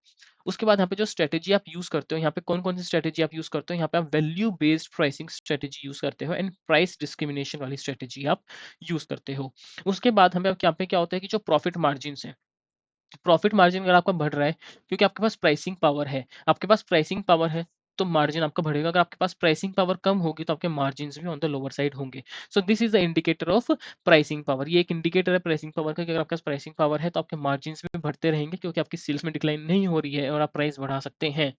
उसके बाद यहाँ पे जो स्ट्रेटेजी आप यूज करते हो, यहाँ पे कौन कौन सी स्ट्रेटेजी आप यूज करते हो, यहाँ पे आप value based pricing strategy use करते हो एंड प्राइस डिस्क्रिमिनेशन वाली स्ट्रेटेजी आप यूज करते हो। उसके बाद हमें यहाँ पे क्या होता है कि जो प्रॉफिट मार्जिन है, प्रॉफिट मार्जिन अगर आपका बढ़ रहा है क्योंकि आपके पास प्राइसिंग पावर है, आपके पास प्राइसिंग पावर है तो मार्जिन आपका बढ़ेगा। अगर आपके पास प्राइसिंग पावर कम होगी तो आपके मार्जिन भी ऑन द लोअर साइड होंगे। सो this is the indicator of pricing power. ये एक इंडिकेटर है प्राइसिंग पावर का कि अगर आपके पास प्राइसिंग पावर है तो आपके मार्जिन भी बढ़ते रहेंगे, क्योंकि आपकी सेल्स में डिक्लाइन नहीं हो रही है और आप प्राइस बढ़ा सकते हैं।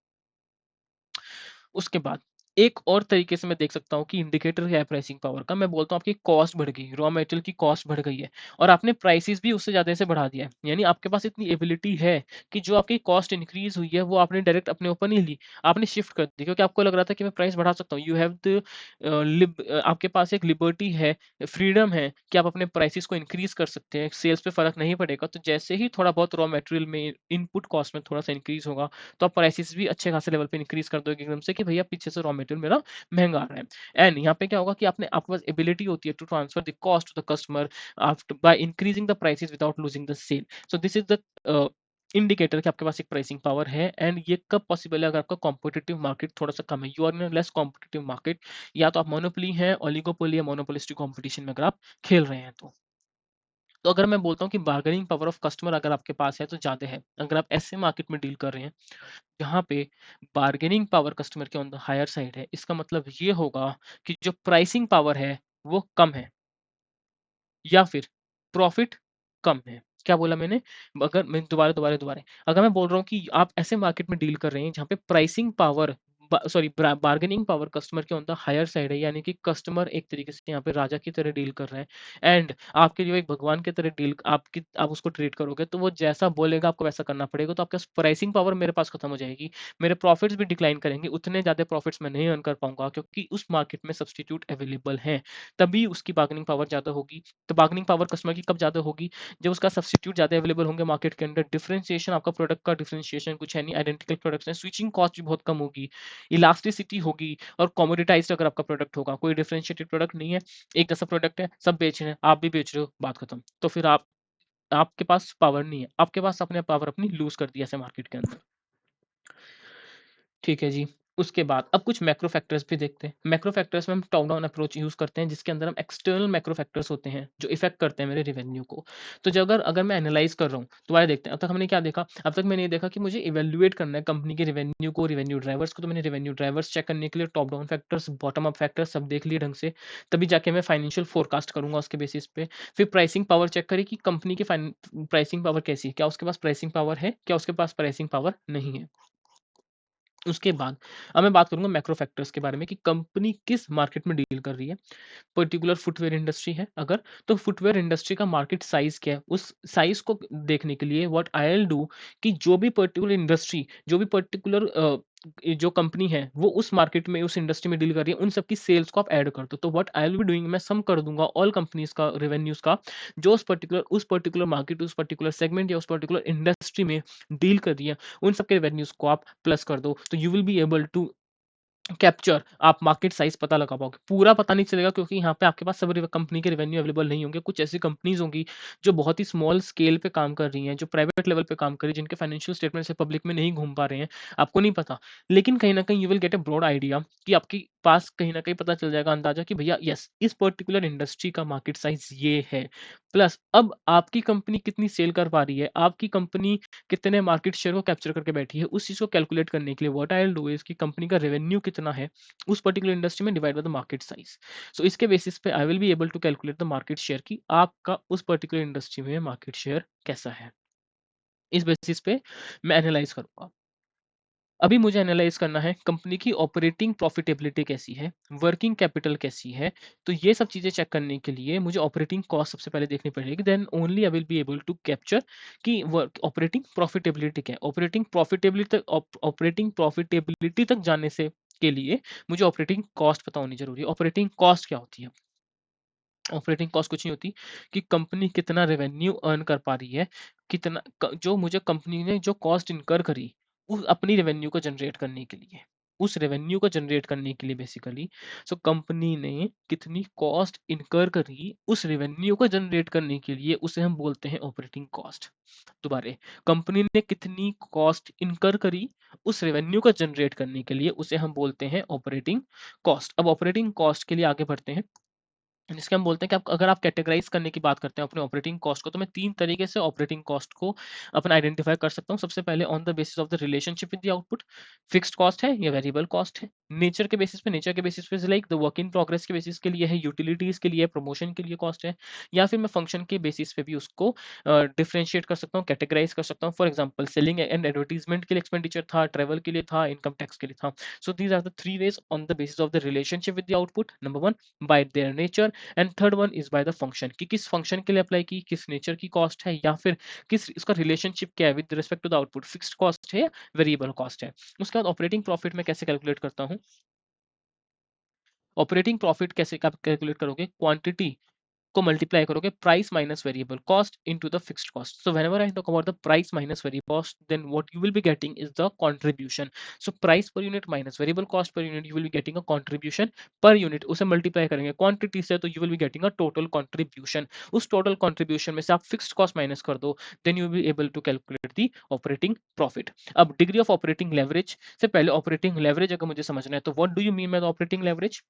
उसके बाद एक और तरीके से मैं देख सकता हूँ कि इंडिकेटर क्या है प्राइसिंग पावर का। मैं बोलता हूँ आपकी कॉस्ट बढ़ गई, रॉ मटेरियल की कॉस्ट बढ़ गई है और आपने प्राइसेस भी उससे ज्यादा से बढ़ा दिया है। यानी आपके पास इतनी एबिलिटी है कि जो आपकी कॉस्ट इंक्रीज हुई है वो आपने डायरेक्ट अपने ऊपर नहीं ली, आपने शिफ्ट कर दी, क्योंकि आपको लग रहा था कि मैं प्राइस बढ़ा सकता हूँ। यू हैव द आपके पास एक लिबर्टी है, फ्रीडम है कि आप अपने प्राइसेस को इंक्रीज कर सकते हैं, सेल्स पे फर्क नहीं पड़ेगा। तो जैसे ही थोड़ा बहुत रॉ मटेरियल में इनपुट कॉस्ट में थोड़ा सा इंक्रीज होगा तो आप प्राइसेस भी अच्छे खासे लेवल पे इंक्रीज कर दोगे एकदम से कि भैया पीछे से रॉ मटेरियल मेरा महंगा आ रहा है। एंड यहाँ पे क्या होगा कि आपके पास एबिलिटी होती है to transfer the cost to the customer after by increasing the prices without losing the sale. So this is the indicator कि आपके पास एक प्राइसिंग पावर है। एंड ये कब पॉसिबल है? अगर आपका कॉम्पिटिटिव मार्केट थोड़ा सा कम है, you are in less competitive market, या तो आप मोनोपोली है, ओलिगोपोली या मोनोपोलिस्टिक कॉम्पिटिशन में अगर आप खेल रहे हैं तो अगर मैं बोलता हूँ कि बार्गेनिंग पावर ऑफ कस्टमर अगर आपके पास है तो ज्यादा है। अगर आप ऐसे मार्केट में डील कर रहे हैं जहाँ पे बार्गेनिंग पावर कस्टमर के ऑन द हायर साइड है, इसका मतलब ये होगा कि जो प्राइसिंग पावर है वो कम है या फिर प्रॉफिट कम है। क्या बोला मैंने? अगर मैं दोबारा दोबारा दोबारा अगर मैं बोल रहा हूँ कि आप ऐसे मार्केट में डील कर रहे हैं जहाँ पे pricing power sorry bargaining power customer के ऑन द हायर साइड है, यानी कि कस्टमर एक तरीके से यहाँ पे राजा की तरह डील कर रहा है एंड आपके जो एक भगवान की तरह डील आप उसको ट्रीट करोगे तो वो जैसा बोलेगा आपको वैसा करना पड़ेगा। तो आपका प्राइसिंग पावर मेरे पास खत्म हो जाएगी, मेरे प्रॉफिट्स भी डिक्लाइन करेंगे, उतने ज्यादा प्रॉफिट्स मैं नहीं अर्न कर पाऊंगा क्योंकि उस मार्केट में सब्सटीट्यूट अवेलेबल है। तभी उसकी बार्गेनिंग पावर ज्यादा होगी। तो बार्गेनिंग पावर कस्टमर की कब ज्यादा होगी? जब उसका सब्सटीट्यूट ज्यादा अवेलेबल होंगे मार्केट के अंदर। डिफरेंशिएशन, आपका प्रोडक्ट का डिफरेंशिएशन कुछ है नहीं, आइडेंटिकल प्रोडक्ट्स हैं, स्विचिंग कॉस्ट भी बहुत कम होगी, इलास्टिसिटी होगी और कमोडिटाइज्ड अगर आपका प्रोडक्ट होगा, कोई डिफरेंशिएटेड प्रोडक्ट नहीं है, एक जैसा प्रोडक्ट है, सब बेच रहे हैं, आप भी बेच रहे हो, बात खत्म। तो फिर आपके पास पावर नहीं है, आपके पास अपने पावर अपनी लूज कर दी ऐसे मार्केट के अंदर। ठीक है जी। उसके बाद अब कुछ मैक्रो फैक्टर्स भी देखते हैं। मैक्रो फैक्टर्स में हम टॉप डाउन अप्रोच यूज़ करते हैं, जिसके अंदर हम एक्सटर्नल मैक्रो फैक्टर्स होते हैं, जो इफ़ेक्ट करते हैं मेरे रेवेन्यू को। तो जो अगर अगर मैं एनालाइज़ कर रहा हूँ, तो आइए देखते हैं। अब तक हमने क्या देखा? अब तक मैंने ये देखा कि मुझे इवैल्यूएट करना है कंपनी के रेवेन्यू को, रेवेन्यू ड्राइवर्स को। तो मैंने रेवेन्यू ड्राइवर्स चेक करने के लिए top down factors, bottom up factors सब देख लिए ढंग से। तभी जाके मैं फाइनेंशियल फोरकास्ट करूँगा उसके बेसिस पे। फिर प्राइसिंग पावर चेक करें कि कंपनी की प्राइसिंग पावर कैसी है? क्या उसके पास प्राइसिंग पावर है? क्या उसके पास प्राइसिंग पावर नहीं है? उसके बाद अब मैं बात करूँगा मैक्रो फैक्टर्स के बारे में कि कंपनी किस मार्केट में डील कर रही है। पर्टिकुलर फुटवियर इंडस्ट्री है अगर, तो फुटवियर इंडस्ट्री का मार्केट साइज़ क्या है? उस साइज़ को देखने के लिए व्हाट आई विल डू कि जो भी पर्टिकुलर इंडस्ट्री, जो भी पर्टिकुलर ये जो कंपनी है, वो उस मार्केट में, उस इंडस्ट्री में डील कर रही है, उन सबकी सेल्स को आप ऐड कर दो। तो what I will be doing, मैं सम कर दूँगा ऑल कंपनीज़ का रेवेन्यूज़ का, जो उस पर्टिकुलर मार्केट, उस पर्टिकुलर सेगमेंट या उस पर्टिकुलर इंडस्ट्री में डील कर रही है, उन सबके रेवेन्यूज़ को आप प्लस कर दो। तो you will be able to capture, आप मार्केट साइज़ पता लगा पाओगे। पूरा पता नहीं चलेगा क्योंकि यहाँ पे आपके पास सब कंपनी के रेवेन्यू अवेलेबल नहीं होंगे। कुछ ऐसी कंपनीज़ होंगी जो बहुत ही स्मॉल स्केल पे काम कर रही हैं, जो प्राइवेट लेवल पे काम कर रही हैं, जिनके फाइनेंशियल स्टेटमेंट्स पब्लिक में नहीं घूम पा रहे हैं, आपको नहीं पता। लेकिन कहीं न कहीं you will get a broad idea कि आपके पास कहीं न कहीं पता चल जाएगा अंदाज़ा कि भैया येस, इस पर्टिकुलर इंडस्ट्री का मार्केट साइज़ ये है। प्लस अब आपकी कंपनी कितनी सेल कर पा रही है, आपकी कंपनी कितने मार्केट शेयर को कैप्चर करके बैठी है, उस चीज़ को कैलकुलेट करने के लिए what I will do is कि कंपनी का रेवेन्यू कितना है उस पर्टिकुलर इंडस्ट्री में divide by the market size. So इसके बेसिस पे I will be able to calculate the market share कि आपका उस पर्टिकुलर इंडस्ट्री में मार्केट शेयर कैसा है। इस बेसिस पे मैं एनालाइज करूंगा। अभी मुझे एनालाइज करना है कंपनी की ऑपरेटिंग प्रॉफिटेबिलिटी कैसी है, वर्किंग कैपिटल कैसी है। तो ये सब चीजें चेक करने के लिए मुझे ऑपरेटिंग कॉस्ट सबसे पहले देखनी पड़ेगी, then only I will be able to capture कि वर्क ऑपरेटिंग प्रॉफिटेबिलिटी क्या है। ऑपरेटिंग प्रॉफिटेबिलिटी तक जाने से के लिए मुझे ऑपरेटिंग कॉस्ट पता होनी जरूरी है। ऑपरेटिंग कॉस्ट क्या होती है? ऑपरेटिंग कॉस्ट कुछ नहीं होती कि कंपनी कितना रेवेन्यू अर्न कर पा रही है, जो मुझे कंपनी ने जो कॉस्ट इनकर करी उस अपनी रेवेन्यू को जनरेट करने के लिए, उस रेवेन्यू को जनरेट करने के लिए बेसिकली। सो कंपनी ने कितनी कॉस्ट इनकर करी उस रेवेन्यू को जनरेट करने के लिए, उसे हम बोलते हैं ऑपरेटिंग कॉस्ट। दोबारा, कंपनी ने कितनी कॉस्ट इनकर करी उस रेवेन्यू को जनरेट करने के लिए, उसे हम बोलते हैं ऑपरेटिंग कॉस्ट। अब ऑपरेटिंग कॉस्ट के लिए आगे बढ़ते हैं, जिसके हम बोलते हैं कि आप अगर आप कैटेगराइज करने की बात करते हैं अपने ऑपरेटिंग कॉस्ट को, तो मैं 3 तरीके से ऑपरेटिंग कॉस्ट को अपना आइडेंटिफाई कर सकता हूँ। सबसे पहले on the basis of the relationship with the output, fixed cost है या वेरिएबल कॉस्ट है। नेचर के बेसिस पे like the work in progress के बेसिस के लिए है, यूटिलिटीज के लिए, प्रमोशन के लिए कॉस्ट है, या फिर मैं फंक्शन के बेसिस पे भी उसको डिफरेंशिएट कर सकता हूँ, कैटेगराइज कर सकता हूँ। For example selling and advertisement के लिए एक्सपेंडिचर था, ट्रेवल के लिए था, इनकम टैक्स के लिए था। So these are the 3 ways on the basis of the relationship with the output. Number 1 by their nature, and third one is by the function कि किस फंक्शन के लिए अप्लाई की, किस नेचर की कॉस्ट है, या फिर किस इसका रिलेशनशिप क्या है with respect to the output, fixed cost है या वेरिएबल कॉस्ट है। उसके बाद ऑपरेटिंग प्रॉफिट में कैसे कैलकुलेट करता हूँ? ऑपरेटिंग प्रॉफिट कैसे कैलकुलेट करोगे? क्वांटिटी को मल्टीप्लाई करोगे price minus variable cost into the fixed cost. So whenever I talk about the price minus variable cost, then what you will be getting is the contribution. So price per unit minus variable cost per unit, you will be getting a contribution per unit. उसे multiply करेंगे quantity से, तो you will be getting a total contribution. उस total contribution में से आप fixed cost minus कर दो, then you will be able to calculate the operating profit. अब डिग्री ऑफ ऑपरेटिंग लेवरेज से पहले ऑपरेटिंग लेवरेज अगर मुझे समझना है, तो what do you mean by the operating leverage?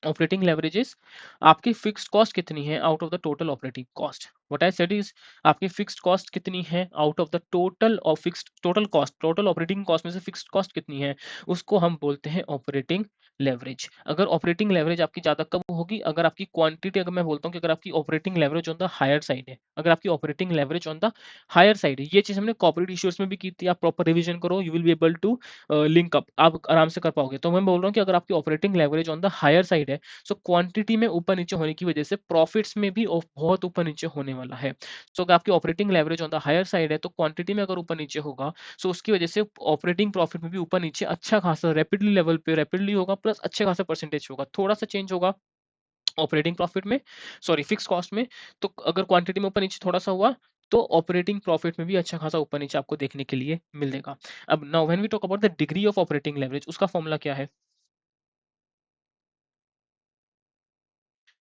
Operating leverages, आपकी फिक्स्ड कॉस्ट कितनी है out of the total operating cost. What I said is, आपकी फिक्स्ड कॉस्ट कितनी है out of the total of fixed total cost, total operating cost में से fixed cost कितनी है, उसको हम बोलते हैं ऑपरेटिंग लेवरेज। अगर ऑपरेटिंग लेवरेज आपकी ज्यादा कब होगी? अगर आपकी क्वांटिटी, अगर मैं बोलता हूँ कि अगर आपकी operating leverage on the higher side है, अगर आपकी operating leverage on the higher side है, ये चीज हमने कॉर्पोरेट इश्यूज में भी की थी। आप प्रॉपर रिवीजन करो, you will be able to link up, आप आराम से कर पाओगे। तो मैं बोल रहा हूँ कि अगर आपकी operating leverage on the higher side है, सो क्वांटिटी में ऊपर नीचे होने की वजह से प्रॉफिट्स में भी बहुत ऊपर नीचे होने वाला है। सो अगर आपकी operating leverage on the higher side है, तो क्वांटिटी में अगर ऊपर नीचे होगा, सो उसकी वजह से ऑपरेटिंग प्रॉफिट में भी ऊपर नीचे अच्छा खासा रैपिडली लेवल पे रैपिडली होगा, प्लस अच्छे खासा परसेंटेज होगा। थोड़ा सा चेंज होगा ऑपरेटिंग प्रॉफिट में, सॉरी फिक्स कॉस्ट में। तो अगर क्वांटिटी में ऊपर नीचे थोड़ा सा हुआ, तो ऑपरेटिंग प्रॉफिट में भी अच्छा खासा ऊपर नीचे आपको देखने के लिए मिलेगा। अब now when we talk about the degree of operating leverage, उसका फॉर्मूला क्या है?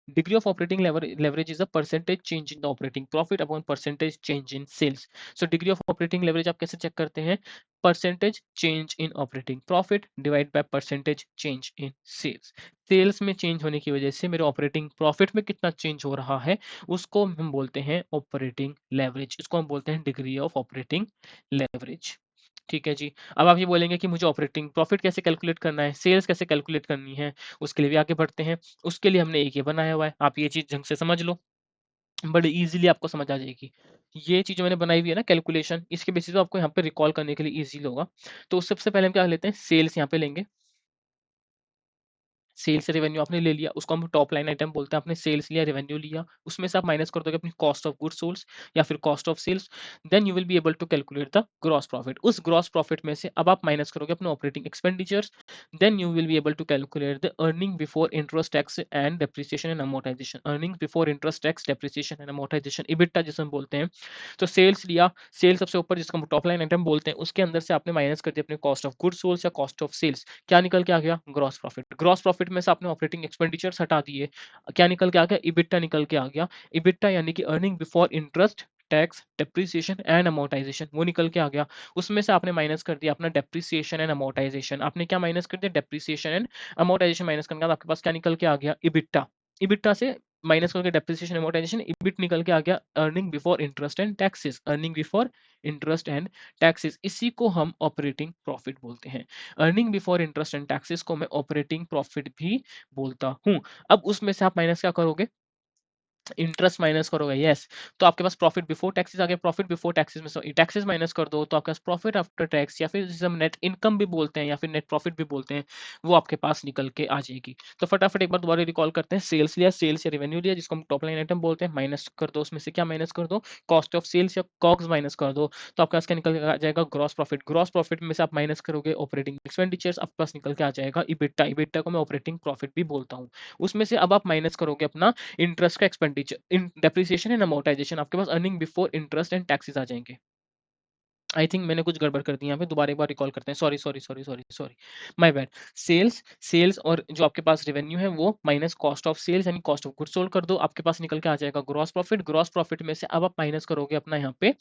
Degree of operating leverage is a percentage change in the operating profit upon percentage change in sales. So degree of operating leverage आप कैसे check करते हैं? Percentage change in operating profit divide by percentage change in sales. Sales में change होने की वजह से मेरे ऑपरेटिंग प्रॉफिट में कितना चेंज हो रहा है, उसको हम बोलते हैं ऑपरेटिंग लेवरेज, इसको हम बोलते हैं डिग्री ऑफ ऑपरेटिंग लेवरेज। ठीक है जी। अब आप ये बोलेंगे कि मुझे ऑपरेटिंग प्रॉफिट कैसे कैलकुलेट करना है, सेल्स कैसे कैलकुलेट करनी है, उसके लिए भी आगे बढ़ते हैं। उसके लिए हमने एक ये बनाया हुआ है, आप ये चीज़ ढंग से समझ लो, बड़ी ईज़िली आपको समझ आ जाएगी। ये चीज़ जो मैंने बनाई हुई है ना कैलकुलेशन, इसके बेसिस पे आपको यहाँ पे रिकॉल करने के लिए ईज़ी होगा। तो सबसे पहले हम क्या लेते हैं, सेल्स यहाँ पे लेंगे। सेल्स रेवेन्यू आपने ले लिया, उसको हम टॉप लाइन आइटम बोलते हैं। आपने सेल्स लिया, रेवेन्यू लिया, उसमें से आप माइनस कर दोगे अपनी कॉस्ट ऑफ गुड्स सोल्ड या फिर cost of sales, then you will be able to calculate the gross profit. उस ग्रॉस प्रॉफिट में से अब आप माइनस करोगे अपने operating expenditures, then you will be able to calculate the earning before interest, tax and depreciation and amortisation. Earning before interest, tax, depreciation and amortisation, EBITDA जिसे हम बोलते हैं। तो सेल्स लिया, सेल्स सबसे ऊपर जिसको हम टॉप लाइन आइटम बोलते हैं, उसके अंदर से आपने माइनस कर दिया अपने कॉस्ट ऑफ गुड्स सोल्ड या कॉस्ट ऑफ सेल्स, क्या निकल के आ गया? Gross profit. ग्रॉस प्रॉफिट में से आपने ऑपरेटिंग एक्सपेंडिचर्स हटा दिए, क्या निकल के आ गया? इबिटा निकल के आ गया। इबिटा यानी कि earning before interest, tax, depreciation and amortisation, वो निकल के आ गया। उसमें से आपने माइनस कर दिया अपना डेप्रिसिएशन एंड अमोर्टाइजेशन। आपने क्या माइनस कर दिया? डेप्रिसिएशन एंड अमोर्टाइजेशन माइनस करने के बाद आपके पास क्या निकल के आ गया? इबिटा। इबिटा से माइनस करके डेप्रिसिएशन अमोर्टाइजेशन, इबिट निकल के आ गया earning before interest and taxes. Earning before interest and taxes, इसी को हम ऑपरेटिंग प्रॉफिट बोलते हैं। Earning before interest and taxes को मैं ऑपरेटिंग प्रॉफिट भी बोलता हूँ। अब उसमें से आप माइनस क्या करोगे? इंटरेस्ट माइनस करोगे, यस। तो आपके पास प्रॉफिट बिफोर टैक्सेस आ गया। प्रॉफिट बिफोर टैक्सेस में से टैक्सेस माइनस कर दो तो आपके पास प्रॉफिट आफ्टर टैक्स या फिर जिसे हम नेट इनकम भी बोलते हैं या फिर नेट प्रॉफिट भी बोलते हैं, वो आपके पास निकल के आ जाएगी। तो फटाफट एक बार दोबारा रिकॉल करते हैं। सेल्स लिया, सेल्स या रेवेन्यू लिया जिसको हम टॉप लाइन आइटम बोलते हैं, माइनस कर दो, उसमें से क्या माइनस कर दो? कॉस्ट ऑफ सेल्स या कॉग्स माइनस कर दो, तो आपके पास क्या निकल के आ जाएगा? Gross profit. ग्रॉस प्रॉफिट में से आप माइनस करोगे ऑपरेटिंग एक्सपेंडिचर्स, आपके पास निकल के आ जाएगा इबिटा। इबिटा को मैं ऑपरेटिंग प्रॉफिट भी बोलता हूँ। उसमें से अब आप माइनस करोगे अपना इंटरेस्ट का expenditure, in depreciation and amortisation, आपके पास earning before interest and taxes आ जाएंगे। आई थिंक मैंने कुछ गड़बड़ कर दी यहाँ पे, दोबारा एक बार रिकॉल करते हैं। Sorry sorry sorry sorry sorry, my bad. Sales, sales और जो आपके पास रेवेन्यू है वो माइनस कॉस्ट ऑफ सेल्स यानी कॉस्ट ऑफ गुड्स सोल्ड कर दो, आपके पास निकल के आ जाएगा ग्रॉस प्रॉफिट। ग्रॉस प्रॉफिट में से अब आप माइनस करोगे अपना यहाँ पे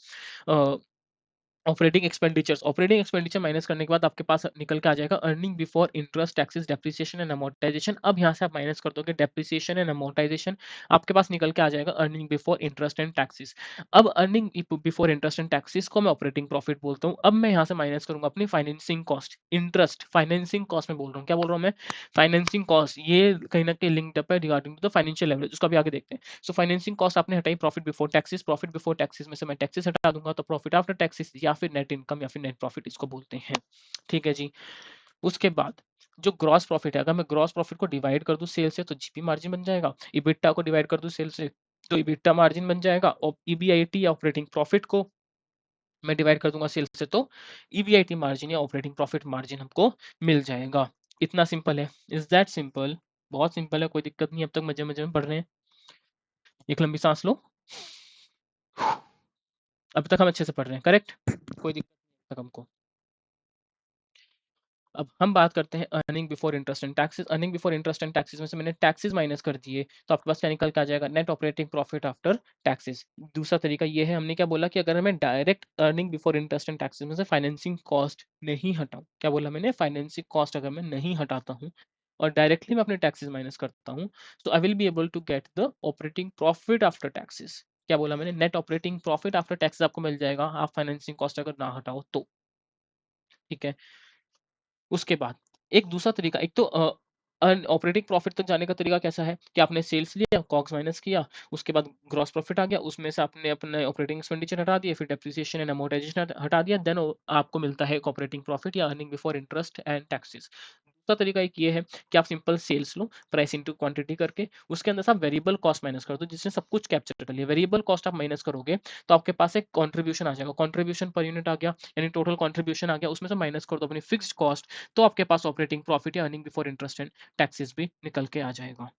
operating expenditures. Operating expenditure minus करने के बाद आपके पास निकल के आ जाएगा earning before interest, taxes, depreciation and amortisation. अब यहाँ से आप माइनस कर दोगे डेप्रिसिएशन एंड अमोर्टाइजेशन, आपके पास निकल के आ जाएगा earning before interest and taxes. अब earning before interest and taxes को मैं ऑपरेटिंग प्रॉफिट बोलता हूँ। अब मैं यहाँ से माइनस करूंगा अपनी financing cost, interest financing cost में बोल रहा हूँ। क्या बोल रहा हूँ मैं? फाइनेंसिंग कॉस्ट, ये कहीं ना कहीं लिंक्ड अप है regarding to the financial leverage, उसका भी आगे देखते हैं। सो फाइनेंसिंग कॉस्ट आपने हटाई profit before taxes. Profit before taxes में से मैं टैक्सेस हटा दूंगा, तो प्रॉफिट आफ्टर टैक्सेस या फिर नेट इनकम या फिर नेट प्रॉफिट इसको बोलते हैं। ठीक है जी। उसके बाद जो ग्रॉस प्रॉफिट है, अगर मैं ग्रॉस प्रॉफिट को डिवाइड कर दूं सेल से तो जीपी मार्जिन बन जाएगा। इबिटा को डिवाइड कर दूं सेल से तो इबिटा मार्जिन बन जाएगा। और ईबीआईटी या ऑपरेटिंग प्रॉफिट को मैं डिवाइड कर दूंगा सेल्स से तो ईबीआईटी मार्जिन या ऑपरेटिंग प्रॉफिट मार्जिन हमको मिल जाएगा। इतना सिंपल है। Is that simple? बहुत सिंपल है, कोई दिक्कत नहीं। अब तक मजे मजे में पढ़ रहे हैं। एक लंबी सांस लो। अब तक हम अच्छे से पढ़ रहे हैं, करेक्ट? कोई दिक्कत नहीं अब तक हमको। अब हम बात करते हैं earning before interest and taxes. Earning before interest and taxes में से मैंने टैक्सेस माइनस कर दिए, तो आपके पास क्या निकल के आ जाएगा? Net operating profit after taxes. दूसरा तरीका ये है, हमने क्या बोला कि अगर मैं direct earning before interest and taxes में से फाइनेंसिंग कॉस्ट नहीं हटाऊं, क्या बोला मैंने? फाइनेंसिंग कॉस्ट अगर मैं नहीं हटाता हूँ और डायरेक्टली मैं अपने टैक्सेस माइनस करता हूँ, तो I will be able to get the operating profit after taxes. क्या बोला मैंने? Net operating profit after taxes आपको मिल जाएगा, आप फाइनेंसिंग कॉस्ट अगर ना हटाओ तो। ठीक है। उसके बाद एक दूसरा तरीका, एक तो ऑपरेटिंग प्रॉफिट तक जाने का तरीका कैसा है कि आपने सेल्स लिया, कॉग्स माइनस किया, उसके बाद ग्रॉस प्रॉफिट आ गया, उसमें से आपने अपने ऑपरेटिंग एक्सपेंडिचर हटा दिए, फिर डेप्रिसिएशन एंड अमोर्टाइजेशन हटा दिया, देन आपको मिलता है एक ऑपरेटिंग प्रॉफिट या earning before interest and taxes. दूसरा तरीका एक ये है कि आप सिंपल सेल्स लो प्राइस इंटू क्वांटिटी करके, उसके अंदर से आप वेरिएबल कॉस्ट माइनस कर दो जिसने सब कुछ कैप्चर कर लिया। वेरिएबल कॉस्ट आप माइनस करोगे तो आपके पास एक कंट्रीब्यूशन आ जाएगा, कंट्रीब्यूशन पर यूनिट आ गया, यानी टोटल कंट्रीब्यूशन आ गया, उसमें से माइनस कर दो अपनी फिक्स्ड कॉस्ट, तो आपके पास ऑपरेटिंग प्रॉफिट या earning before interest and taxes भी निकल के आ जाएगा।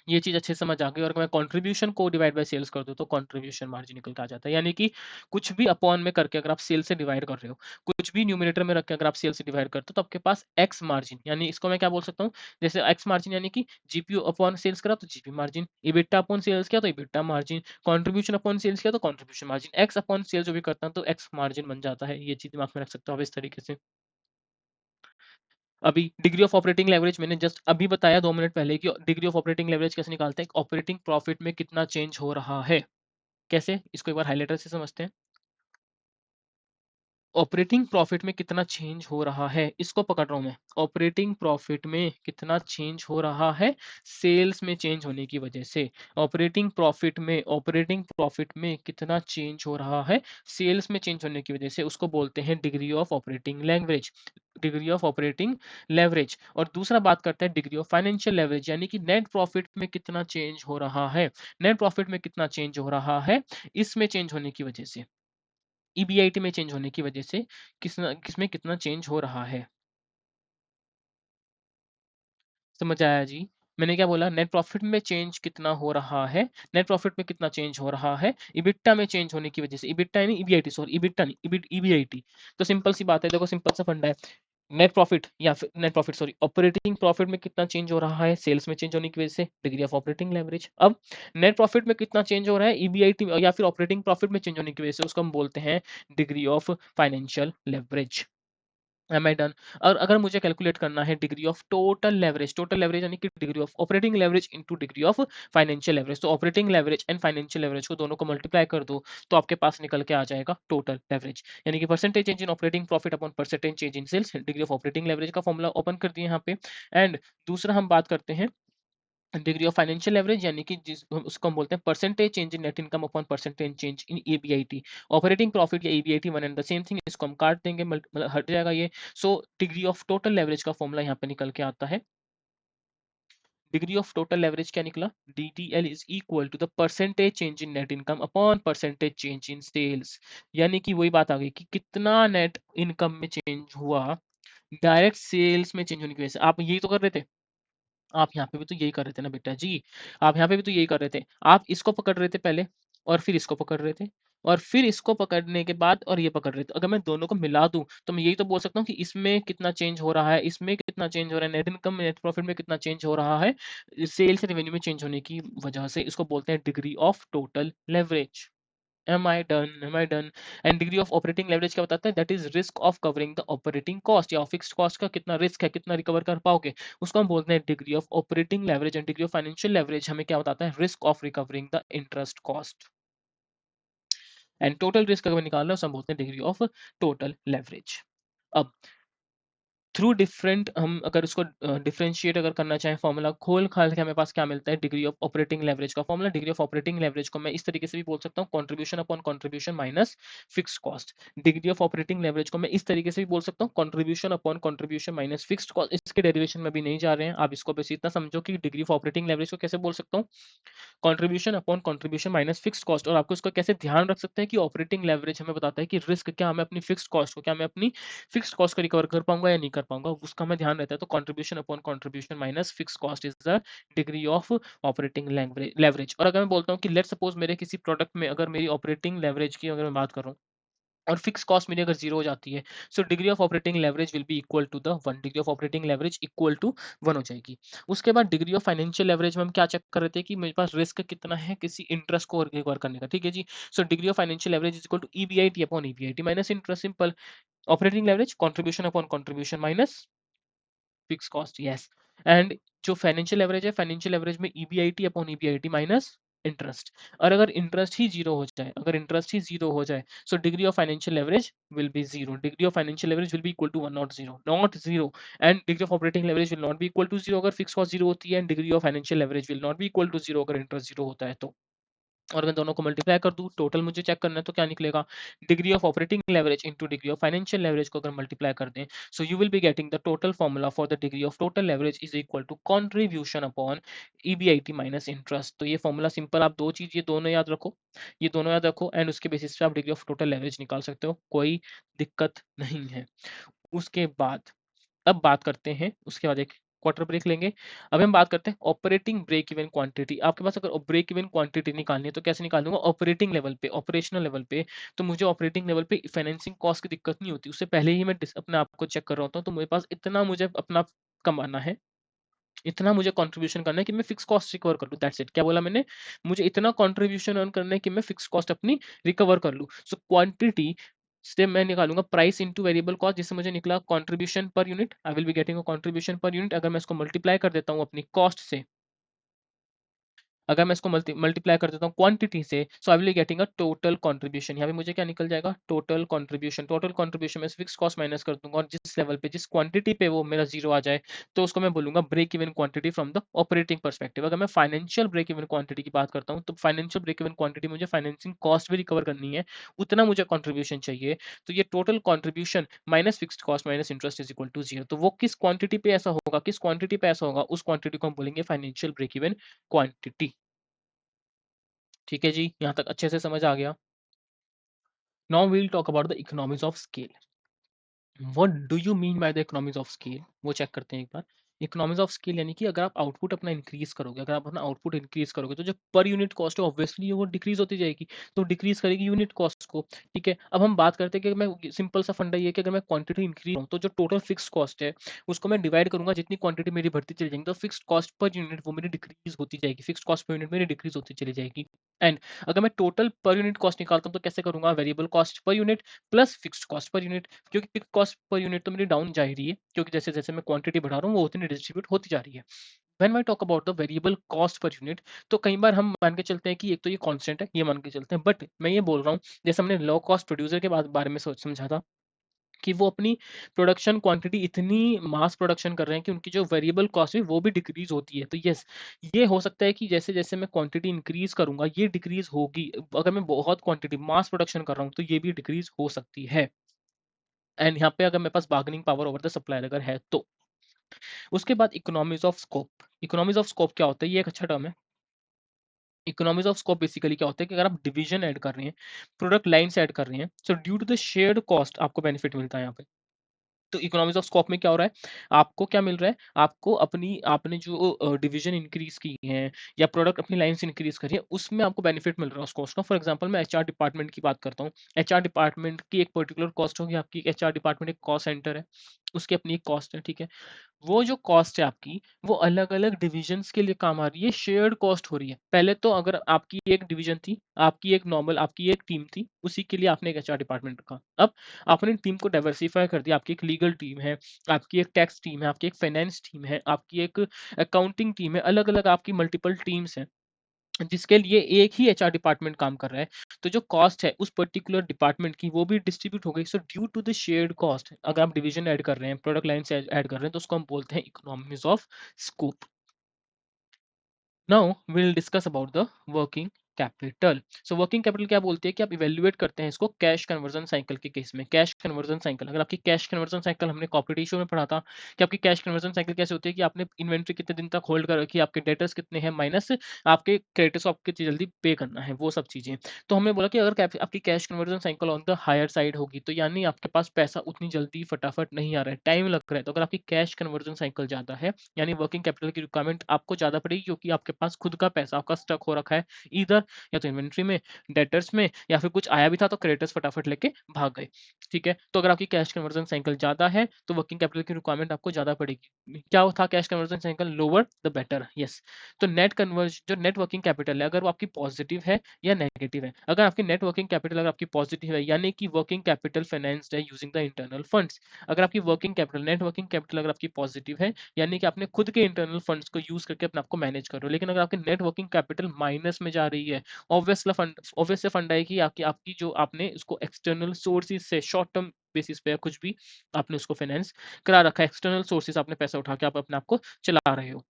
ये चीज़ अच्छे से समझ आ गई और अगर मैं कंट्रीब्यूशन को डिवाइड बाय सेल्स कर दूँ तो कंट्रीब्यूशन मार्जिन निकल के आ जाता है। यानी कि कुछ भी अपॉन में करके अगर आप सेल से डिवाइड कर रहे हो, कुछ भी न्यूमरेटर में रख के अगर आप सेल से डिवाइड करते हो तो आपके पास एक्स मार्जिन यानी इसको मैं क्या बोल सकता हूँ, जैसे एक्स मार्जिन यानी कि जीपीयू अपॉन सेल्स करा तो GP margin, EBITDA upon sales किया तो EBITDA margin, contribution upon sales किया तो contribution margin, X upon sales जो भी करता हूँ तो एक्स मार्जिन बन जाता है। ये चीज़ दिमाग में रख सकते हो आप इस तरीके से। अभी डिग्री ऑफ ऑपरेटिंग लेवरेज मैंने जस्ट अभी बताया 2 मिनट पहले कि डिग्री ऑफ ऑपरेटिंग लेवरेज कैसे निकालते हैं? ऑपरेटिंग प्रॉफिट में कितना चेंज हो रहा है? कैसे? इसको एक बार हाइलाइटर से समझते हैं। ऑपरेटिंग प्रॉफिट में कितना चेंज हो रहा है, इसको पकड़ रहा हूँ मैं। ऑपरेटिंग प्रॉफिट में कितना चेंज हो रहा है सेल्स में चेंज होने की वजह से। ऑपरेटिंग प्रॉफिट में कितना चेंज हो रहा है सेल्स में चेंज होने की वजह से, उसको बोलते हैं degree of operating leverage. Degree of operating leverage. और दूसरा बात करते हैं डिग्री ऑफ फाइनेंशियल लेवरेज, यानी कि नेट प्रॉफिट में कितना चेंज हो रहा है। नेट प्रॉफिट में कितना चेंज हो रहा है इसमें चेंज होने की वजह से, ईबीआईटी में चेंज होने की वजह से किसमें कितना चेंज हो रहा है। समझ आया जी? मैंने क्या बोला? नेट प्रॉफिट में चेंज कितना हो रहा है, नेट प्रॉफिट में कितना चेंज हो रहा है, इबिट्टा में चेंज होने की वजह से। इबिट्टा यानी ईबीआईटी, सॉरी इबिट्टा नहीं, ईबीआईटी। तो सिंपल सी बात है, देखो सिंपल सा फंडा है। नेट प्रॉफिट या फिर net profit sorry operating profit में कितना चेंज हो रहा है सेल्स में चेंज होने की वजह से, डिग्री ऑफ ऑपरेटिंग लेवरेज। अब नेट प्रॉफिट में कितना चेंज हो रहा है ईबीआईटी या फिर ऑपरेटिंग प्रॉफिट में चेंज होने की वजह से, उसको हम बोलते हैं degree of financial leverage. Am I done? और अगर मुझे कैलकुलेट करना है डिग्री ऑफ टोटल लेवरेज यानी कि degree of operating leverage into degree of financial leverage, तो operating leverage and financial leverage को दोनों को मल्टीप्लाई कर दो तो आपके पास निकल के आ जाएगा टोटल लेवरेज, यानी कि percentage change in operating profit upon percentage change in sales, degree of operating leverage का फॉर्मूला ओपन कर दिए यहाँ पे। एंड दूसरा हम बात करते हैं डिग्री ऑफ फाइनेंशियल लेवरेज, यानी कि उसको हम बोलते हैं percentage change in net income upon percentage change in EBIT. Operating profit या EBIT one and the same thing, इसको हम काट देंगे, मतलब हट जाएगा ये। So degree of total leverage का फॉर्मूला यहाँ पे निकल के आता है। डिग्री ऑफ टोटल लेवरेज क्या निकला? DTL is equal to the percentage change in net income upon percentage change in sales, यानी कि वही बात आ गई कि कितना नेट इनकम में चेंज हुआ डायरेक्ट सेल्स में चेंज होने की वजह से। आप यही तो कर रहे थे, आप यहाँ पे भी तो यही कर रहे थे ना बेटा जी, आप यहाँ पे भी तो यही कर रहे थे। आप इसको पकड़ रहे थे पहले और फिर इसको पकड़ रहे थे और फिर इसको पकड़ने के बाद और ये पकड़ रहे थे। अगर मैं दोनों को मिला दूँ तो मैं यही तो बोल सकता हूँ कि इसमें कितना चेंज हो रहा है, इसमें कितना चेंज हो रहा है, नेट इनकम में, नेट प्रॉफिट में कितना चेंज हो रहा है, सेल्स रेवेन्यू में चेंज होने की वजह से। इसको बोलते हैं degree of total leverage. Am I done? Am I done? And degree of operating leverage क्या बताता है? That is risk of covering the operating cost, या फिक्स्ड कॉस्ट का कितना रिस्क है, कितना रिकवर कर पाओगे, उसको हम बोलते हैं degree of operating leverage. And degree of financial leverage हमें क्या बताता है? Risk of recovering the interest cost. And total risk अगर निकालना है उसे हम बोलते हैं डिग्री ऑफ टोटल लेवरेज। अब थ्रू डिफरेंट हम अगर उसको डिफरेंशिएट अगर करना चाहें, फॉर्मूला खोल खाल के हमें पास क्या मिलता है? डिग्री ऑफ ऑपरेटिंग लेवरेज का formula. Degree of operating leverage को मैं इस तरीके से भी बोल सकता हूँ, contribution upon contribution minus fixed cost. Degree of operating leverage को मैं इस तरीके से भी बोल सकता हूँ, contribution upon contribution minus fixed cost. इसके डेरिवेशन में भी नहीं जा रहे हैं, आप इसको बस इतना समझो कि डिग्री ऑफ ऑपरेटिंग लेवरेज को कैसे बोल सकता हूँ, contribution upon contribution minus fixed cost. और आपको इसको कैसे ध्यान रख सकते हैं कि ऑपरेटिंग लेवरेज हमें बताता है कि रिस्क क्या, मैं अपनी फिक्स्ड कॉस्ट को, क्या मैं अपनी फिक्स्ड कॉस्ट को रिकवर कर पाऊंगा या नहीं कर पाऊंगा, उसका हमें ध्यान रहता है। तो contribution upon contribution minus fixed cost is the degree of operating leverage. और अगर मैं बोलता हूँ कि लेट सपोज मेरे किसी प्रोडक्ट में अगर मेरी ऑपरेटिंग लेवरेज की अगर मैं बात करूँ और फिक्स कॉस्ट मेरी अगर जीरो हो जाती है, so degree of operating leverage will be equal to the one. Degree of operating leverage equal to one हो जाएगी। उसके बाद डिग्री ऑफ फाइनेंशियल लेवरेज में हम क्या चेक कर रहे थे कि मेरे पास रिस्क कितना है किसी इंटरेस्ट को रिकवर करने का। ठीक है जी। So degree of financial leverage is equal to EBIT upon EBIT minus interest, simple. Operating leverage contribution upon contribution minus fix cost, yes. And जो फाइनेंशियल लेवरेज है, फाइनेंशियल लेवरेज में EBIT upon EBIT minus interest. और अगर interest ही zero हो जाए, अगर interest ही zero हो जाए, so degree of financial leverage will be zero. Degree of financial leverage will be equal to one, not zero, not zero. And degree of operating leverage will not be equal to zero अगर fix cost zero होती है, एंड degree of financial leverage will not be equal to zero अगर interest zero होता है तो। और मैं दोनों को मल्टीप्लाई कर दूं, टोटल मुझे चेक करना है तो क्या निकलेगा? Degree of operating leverage into degree of financial leverage को अगर मल्टीप्लाई कर दें, so you will be getting the total formula for the degree of total leverage is equal to contribution upon EBIT minus interest. तो ये formula simple, आप दो चीज ये दोनों याद रखो, ये दोनों याद रखो, एंड उसके बेसिस पे आप डिग्री ऑफ टोटल लेवरेज निकाल सकते हो, कोई दिक्कत नहीं है। उसके बाद अब बात करते हैं उसके बाद एक क्वार्टर ब्रेक लेंगे। अब हम बात करते हैं ऑपरेटिंग ब्रेक इवन क्वांटिटी। आपके पास अगर ब्रेक इवन क्वांटिटी निकालनी है तो कैसे निकालूँगा? ऑपरेटिंग लेवल पे, ऑपरेशनल लेवल पे। तो मुझे ऑपरेटिंग लेवल पे फाइनेंसिंग कॉस्ट की दिक्कत नहीं होती। उससे पहले ही मैं अपने आप को चेक कर रहा होता हूँ, तो मेरे पास इतना मुझे अपना कमाना है, इतना मुझे कंट्रीब्यूशन करना है कि मैं फिक्स कॉस्ट रिकवर कर लूँ, दैट्स इट। क्या बोला मैंने? मुझे इतना कंट्रीब्यूशन अर्न करना है कि मैं फिक्स कॉस्ट अपनी रिकवर कर लूँ। सो क्वांटिटी से मैं निकालूँगा प्राइस इंटू वेरिएबल कॉस्ट, जिससे मुझे निकला contribution per unit. I will be getting a contribution per unit. अगर मैं इसको मल्टीप्लाई कर देता हूँ अपनी कॉस्ट से, अगर मैं इसको मल्टीप्लाई कर देता हूँ क्वांटिटी से, so I will be getting a total contribution. यहाँ पे मुझे क्या निकल जाएगा? Total contribution. टोटल कंट्रीब्यूशन में से फिक्स कॉस्ट माइनस कर दूंगा, और जिस लेवल पे, जिस क्वांटिटी पे वो मेरा जीरो आ जाए, तो उसको मैं बोलूंगा break even quantity from the operating perspective. अगर मैं फाइनेंशियल ब्रेक इवन क्वांटिटी की बात करता हूँ, तो फाइनेंशियल ब्रेक इवन क्वांटिटी मुझे फाइनेंसिंग कॉस्ट भी रिकवर करनी है, उतना मुझे कंट्रीब्यूशन चाहिए। तो ये total contribution minus fixed cost minus interest is equal to zero. तो वो किस क्वांटिटी पे ऐसा होगा, किस क्वांटिटी पे ऐसा होगा, उस क्वांटिटी को हम बोलेंगे फाइनेंशियल ब्रेक इवन क्वांटिटी। ठीक है जी, यहाँ तक अच्छे से समझ आ गया। Now we will talk about the economies of scale. What do you mean by the economies of scale? वो चेक करते हैं एक बार। इकोनॉमीज ऑफ स्केल यानी कि अगर आप आउटपुट अपना इंक्रीज करोगे, अगर आप अपना आउटपुट इंक्रीज करोगे, तो जो पर यूनिट कॉस्ट है ऑब्वियसली वो डिक्रीज होती जाएगी, तो डिक्रीज करेगी यूनिट कॉस्ट को। ठीक है, अब हम बात करते हैं कि मैं सिंपल सा फंडा ये है कि अगर मैं क्वांटिटी इंक्रीज हूँ, तो जो टोटल फिक्स कॉस्ट है उसको मैं डिवाइड करूंगा, जितनी क्वांटिटी मेरी बढ़ती चली जाएगी, तो फिक्स कॉस्ट पर यूनिट वो मेरी डिक्रीज होती जाएगी, फिक्स कॉस्ट पर यूनिट मेरी डिक्रीज होती चली जाएगी। एंड अगर मैं टोटल पर यूनिट कॉस्ट निकालता हूँ, तो कैसे करूंगा? Variable cost per unit plus fixed cost per unit, क्योंकि फिक्स कॉस्ट पर यूनिट तो मेरी डाउन जा ही रही है, क्योंकि जैसे-जैसे मैं क्वांटिटी बढ़ा रहा हूँ, वो उतनी डिस्ट्रीब्यूट होती जा रही है। When I talk about the variable cost per unit, तो कई बार हम मान के चलते हैं कि एक तो ये कांस्टेंट है, ये मान के चलते हैं, बट मैं ये बोल रहा हूँ, जैसे हमने लो कॉस्ट प्रोड्यूसर के बारे में सोच समझा था, कि वो अपनी प्रोडक्शन क्वांटिटी इतनी मास प्रोडक्शन कर रहे हैं कि उनकी जो वेरिएबल कॉस्ट है वो भी डिक्रीज होती है। तो यस, ये हो सकता है कि जैसे-जैसे मैं क्वांटिटी इंक्रीज करूँगा, ये डिक्रीज होगी। अगर मैं बहुत क्वांटिटी मास प्रोडक्शन कर रहा हूँ, तो ये भी डिक्रीज हो सकती है। एंड यहाँ पे अगर मेरे पास bargaining power over the supplier अगर है तो। उसके बाद economies of scope. Economies of scope क्या होता है? ये एक अच्छा टर्म है। इकोनॉमीज ऑफ स्कोप बेसिकली क्या होता है कि अगर आप डिवीजन ऐड कर रहे हैं, प्रोडक्ट लाइन्स ऐड कर रहे हैं, so due to the shared cost आपको बेनिफिट मिलता है यहाँ पे। तो इकोनॉमीज ऑफ स्कोप में क्या हो रहा है? आपको क्या मिल रहा है? आपको अपनी आपने जो डिवीजन इंक्रीज की है, या प्रोडक्ट अपनी लाइन्स इंक्रीज करी है, उसमें आपको बेनिफिट मिल रहा है उस कॉस्ट का। फॉर एग्जांपल मैं एचआर डिपार्टमेंट की बात करता हूँ। एचआर डिपार्टमेंट की एक पर्टिकुलर कॉस्ट होगी आपकी। एचआर डिपार्टमेंट एक कॉस्ट सेंटर है, उसकी अपनी एक कॉस्ट है, ठीक है? वो जो कॉस्ट है आपकी, वो अलग-अलग डिविजन्स के लिए काम आ रही है, शेयर्ड कॉस्ट हो रही है। पहले तो अगर आपकी एक डिवीजन थी, आपकी एक टीम थी, उसी के लिए आपने एक एचआर डिपार्टमेंट रखा। अब आपने टीम को डाइवर्सिफाई कर दिया, आपकी एक लीगल टीम है, आपकी एक टैक्स टीम है, आपकी एक फाइनेंस टीम है, आपकी एक अकाउंटिंग टीम है, अलग-अलग आपकी मल्टीपल टीम्स हैं। जिसके लिए एक ही एचआर डिपार्टमेंट काम कर रहा है, तो जो कॉस्ट है उस पर्टिकुलर डिपार्टमेंट की वो भी डिस्ट्रीब्यूट हो गई। So due to the shared cost, अगर आप डिवीजन ऐड कर रहे हैं, प्रोडक्ट लाइन से ऐड कर रहे हैं, तो उसको हम बोलते हैं economies of scope. Now will discuss about the working capital. So working capital क्या बोलती है कि आप इवेल्युएट करते हैं इसको कैश कन्वर्जन साइकिल के केस में। कैश कन्वर्जन साइकिल, अगर आपकी कैश कन्वर्जन साइकिल, हमने कॉर्पोरेट इशू में पढ़ा था कि आपकी कैश कन्वर्जन साइकिल कैसे होती है, कि आपने इन्वेंट्री कितने दिन तक होल्ड कर रखी है, आपके डेटर्स कितने हैं, माइनस आपके क्रेडिटर्स को आपके जल्दी पे करना है, वो सब चीजें। तो हमने बोला कि अगर आपकी cash conversion cycle on the higher side होगी, तो यानी आपके पास पैसा उतनी जल्दी फटाफट नहीं आ रहा है, टाइम लग रहा है। तो अगर आपकी कैश कन्वर्जन साइकिल ज्यादा है, यानी वर्किंग कैपिटल की रिक्वायरमेंट आपको ज़्यादा पड़ेगी, क्योंकि आपके पास खुद का पैसा आपका स्टक हो रखा है, ईदर या तो इन्वेंट्री में, डेटर्स में, या फिर कुछ आया भी था तो क्रेडिटर्स फटाफट लेके भाग गए। ठीक है, तो अगर आपकी कैश कन्वर्जन साइकिल ज़्यादा है, तो वर्किंग कैपिटल की रिक्वायरमेंट आपको ज़्यादा पड़ेगी। क्या था cash conversion cycle? Lower the better. Yes. तो जो नेट वर्किंग कैपिटल है, अगर वो आपकी पॉजिटिव है या नेगेटिव है। अगर आपकी नेट वर्किंग कैपिटल अगर आपकी पॉजिटिव है, यानी कि वर्किंग कैपिटल फाइनेंस्ड है यूजिंग द इंटरनल फंड्स। अगर आपकी working capital, net working capital अगर आपकी पॉजिटिव है, यानी कि आपने खुद के इंटरनल फंड्स को यूज करके अपने आप को मैनेज कर रहे हो। लेकिन अगर आपकी नेट वर्किंग कैपिटल माइनस में जा रही है, ऑब्वियस से फंड है कि आपकी आपकी जो आपने उसको एक्सटर्नल सोर्सेज से शॉर्ट टर्म बेसिस पे या कुछ भी आपने उसको फाइनेंस करा रखा है, एक्सटर्नल सोर्सेज आपने पैसा उठा के आप अपने आप को चला रहे हो।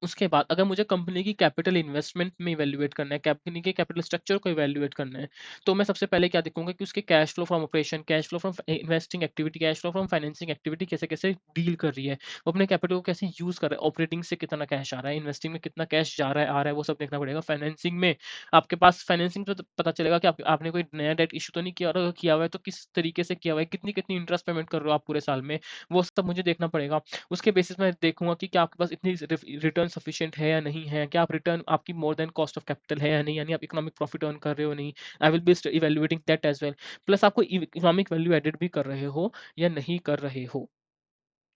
उसके बाद अगर मुझे कंपनी की कैपिटल इन्वेस्टमेंट में इवैल्यूएट करना है, कंपनी के कैपिटल स्ट्रक्चर को इवैल्यूएट करना है, तो मैं सबसे पहले क्या देखूँगा कि उसके cash flow from operation, cash flow from investing activity, cash flow from financing activity कैसे-कैसे डील कर रही है। वो अपने कैपिटल को कैसे यूज़ कर रहा है, ऑपरेटिंग से कितना कैश आ रहा है, इन्वेस्टिंग में कितना कैश जा रहा है, आ रहा है, वो सब देखना पड़ेगा। फाइनेंसिंग में आपके पास फाइनेंसिंग पे तो पता चलेगा कि आपने कोई नया डेट इश्यू तो नहीं किया, और अगर किया हुआ है तो किस तरीके से किया हुआ है, कितनी-कितनी इंटरेस्ट पेमेंट कर रहे हो आप पूरे साल में, वो सब मुझे देखना पड़ेगा। उसके बेसिस में देखूँगा कि क्या आपके पास इतनी रिटर्न सफिशिएंट है या नहीं है? क्या आप रिटर्न आपकी more than cost of capital है या नहीं? यानी आप इकोनॉमिक प्रॉफिट अर्न कर रहे हो नहीं? आई will B evaluating that as well. Plus आपको इकोनॉमिक वैल्यू एडेड भी कर रहे हो या नहीं कर रहे हो।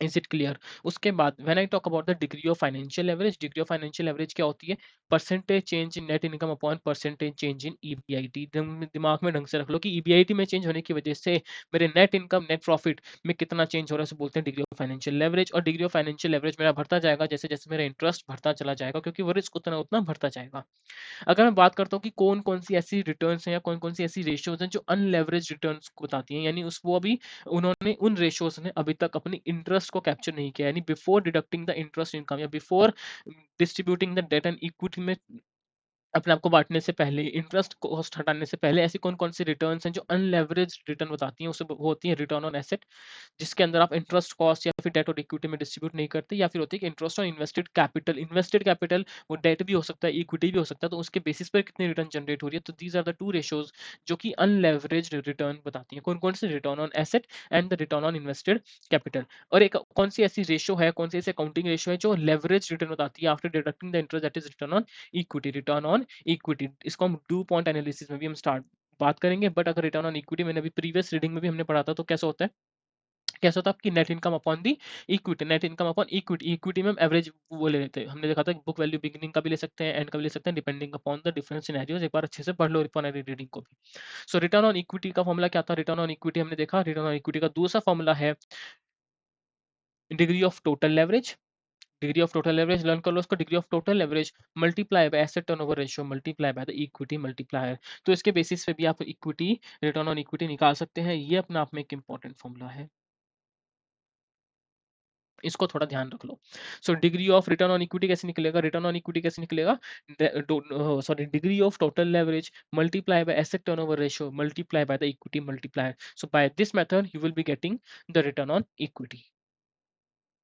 Is it clear? उसके बाद when I talk about the degree of financial leverage क्या होती है? Percentage change in net income upon percentage change in EBIT. दिमाग में ढंग से रख लो कि ईबीआईटी में चेंज होने की वजह से मेरे नेट इनकम, नेट प्रॉफिट में कितना चेंज हो रहा है, उसे बोलते हैं डिग्री ऑफ फाइनेंशियल लेवरेज। और डिग्री ऑफ फाइनेंशियल लेवरेज मेरा बढ़ता जाएगा जैसे-जैसे मेरा इंटरेस्ट बढ़ता चला जाएगा, क्योंकि वो रिस्क उतना-उतना बढ़ता जाएगा। अगर मैं बात करता हूँ कि कौन-कौन सी ऐसी रिटर्न्स हैं या कौन-कौन सी ऐसी रेशियोज़ हैं जो अनलेवरेज्ड रिटर्न्स को बताती हैं, यानी उस वो अभी उन्होंने उन रेशियोज़ ने अभी तक अपनी इंटरेस्ट को कैप्चर नहीं किया, यानी before deducting the interest income या before distributing the debt and equity में अपने आप को बाँटने से पहले, इंटरेस्ट कॉस्ट हटाने से पहले ऐसी कौन-कौन सी रिटर्न्स हैं जो अनलेवरेज्ड रिटर्न बताती हैं, उसे वो होती है रिटर्न ऑन एसेट, जिसके अंदर आप इंटरेस्ट कॉस्ट या फिर डेट और इक्विटी में डिस्ट्रीब्यूट नहीं करते, या फिर होती है कि इंटरेस्ट ऑन इन्वेस्टेड कैपिटल वो डेट भी हो सकता है, इक्विटी भी हो सकता है, तो उसके बेसिस पर कितनी रिटर्न जनरेट हो रही है। तो दीज़ आर द 2 रेशियोज़ जो कि अनलेवरेज्ड रिटर्न बताती हैं। कौन-कौन से? Return on asset and the return on invested capital. और एक कौन-सी ऐसी रेशियो है, कौन-सी ऐसी अकाउंटिंग रेशियो है जो लेवरेज्ड रिटर्न बताती है after deducting the interest, that is return on equity. इसको हम डू पॉइंट एनालिसिस में भी हम स्टार्ट बात करेंगे, बट अगर रिटर्न ऑन इक्विटी मैंने अभी प्रीवियस रीडिंग में भी हमने पढ़ा था, तो कैसा होता है आपकी net income upon the equity, net income upon equity. Equity में हम एवरेज वो ले लेते हैं, हमने देखा था बुक वैल्यू बिगिनिंग का भी ले सकते हैं, एंड का भी ले सकते हैं, depending upon the different scenarios. एक बार अच्छे से पढ़ लो रिपोर्ट रीडिंग को भी। सो रिटर्न ऑन इक्विटी का फॉर्मूला क्या था? रिटर्न ऑन इक्विटी हमने देखा, रिटर्न ऑन इक्विटी का दूसरा फॉर्मूला है degree of total leverage. Degree of total leverage learn कर लो उसको, degree of total leverage multiply by asset turnover ratio multiply by the equity multiplier. तो इसके बेसिस पे भी आप इक्विटी, रिटर्न ऑन इक्विटी निकाल सकते हैं। ये अपने आप में एक इंपॉर्टेंट फॉर्मूला है, इसको थोड़ा ध्यान रख लो। So degree of return on equity कैसे निकलेगा? रिटर्न ऑन इक्विटी कैसे निकलेगा? Sorry, degree of total leverage multiply by asset turnover ratio multiply by the equity multiplier. So by this method you will be getting the return on equity.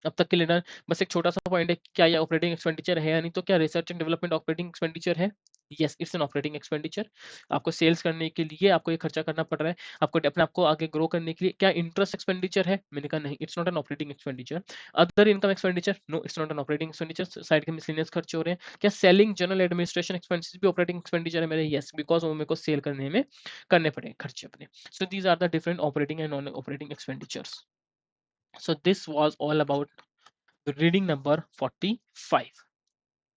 अब तक के लिए ना, बस एक छोटा-सा पॉइंट है कि क्या ये ऑपरेटिंग एक्सपेंडिचर है या नहीं? तो क्या research and development operating expenditure है? Yes, it's an operating expenditure. आपको सेल्स करने के लिए आपको ये खर्चा करना पड़ रहा है। आपको अपने आप को आगे ग्रो करने के लिए। क्या इंटरेस्ट एक्सपेंडिचर है? मैंने कहा नहीं, it's not an operating expenditure. Other income expenditure? No, it's not an operating expenditure. Side के मिसलेनियस खर्चे हो रहे हैं। क्या सेलिंग जनरल एडमिनिस्ट्रेशन एक्सपेंसेस भी ऑपरेटिंग एक्सपेंडिचर है मेरे? येस, बिकॉज़ वो मेरे को सेल करने में करने पड़े खर्चे अपने। So these are the different operating and non operating expenditures. So this was all about reading number 45।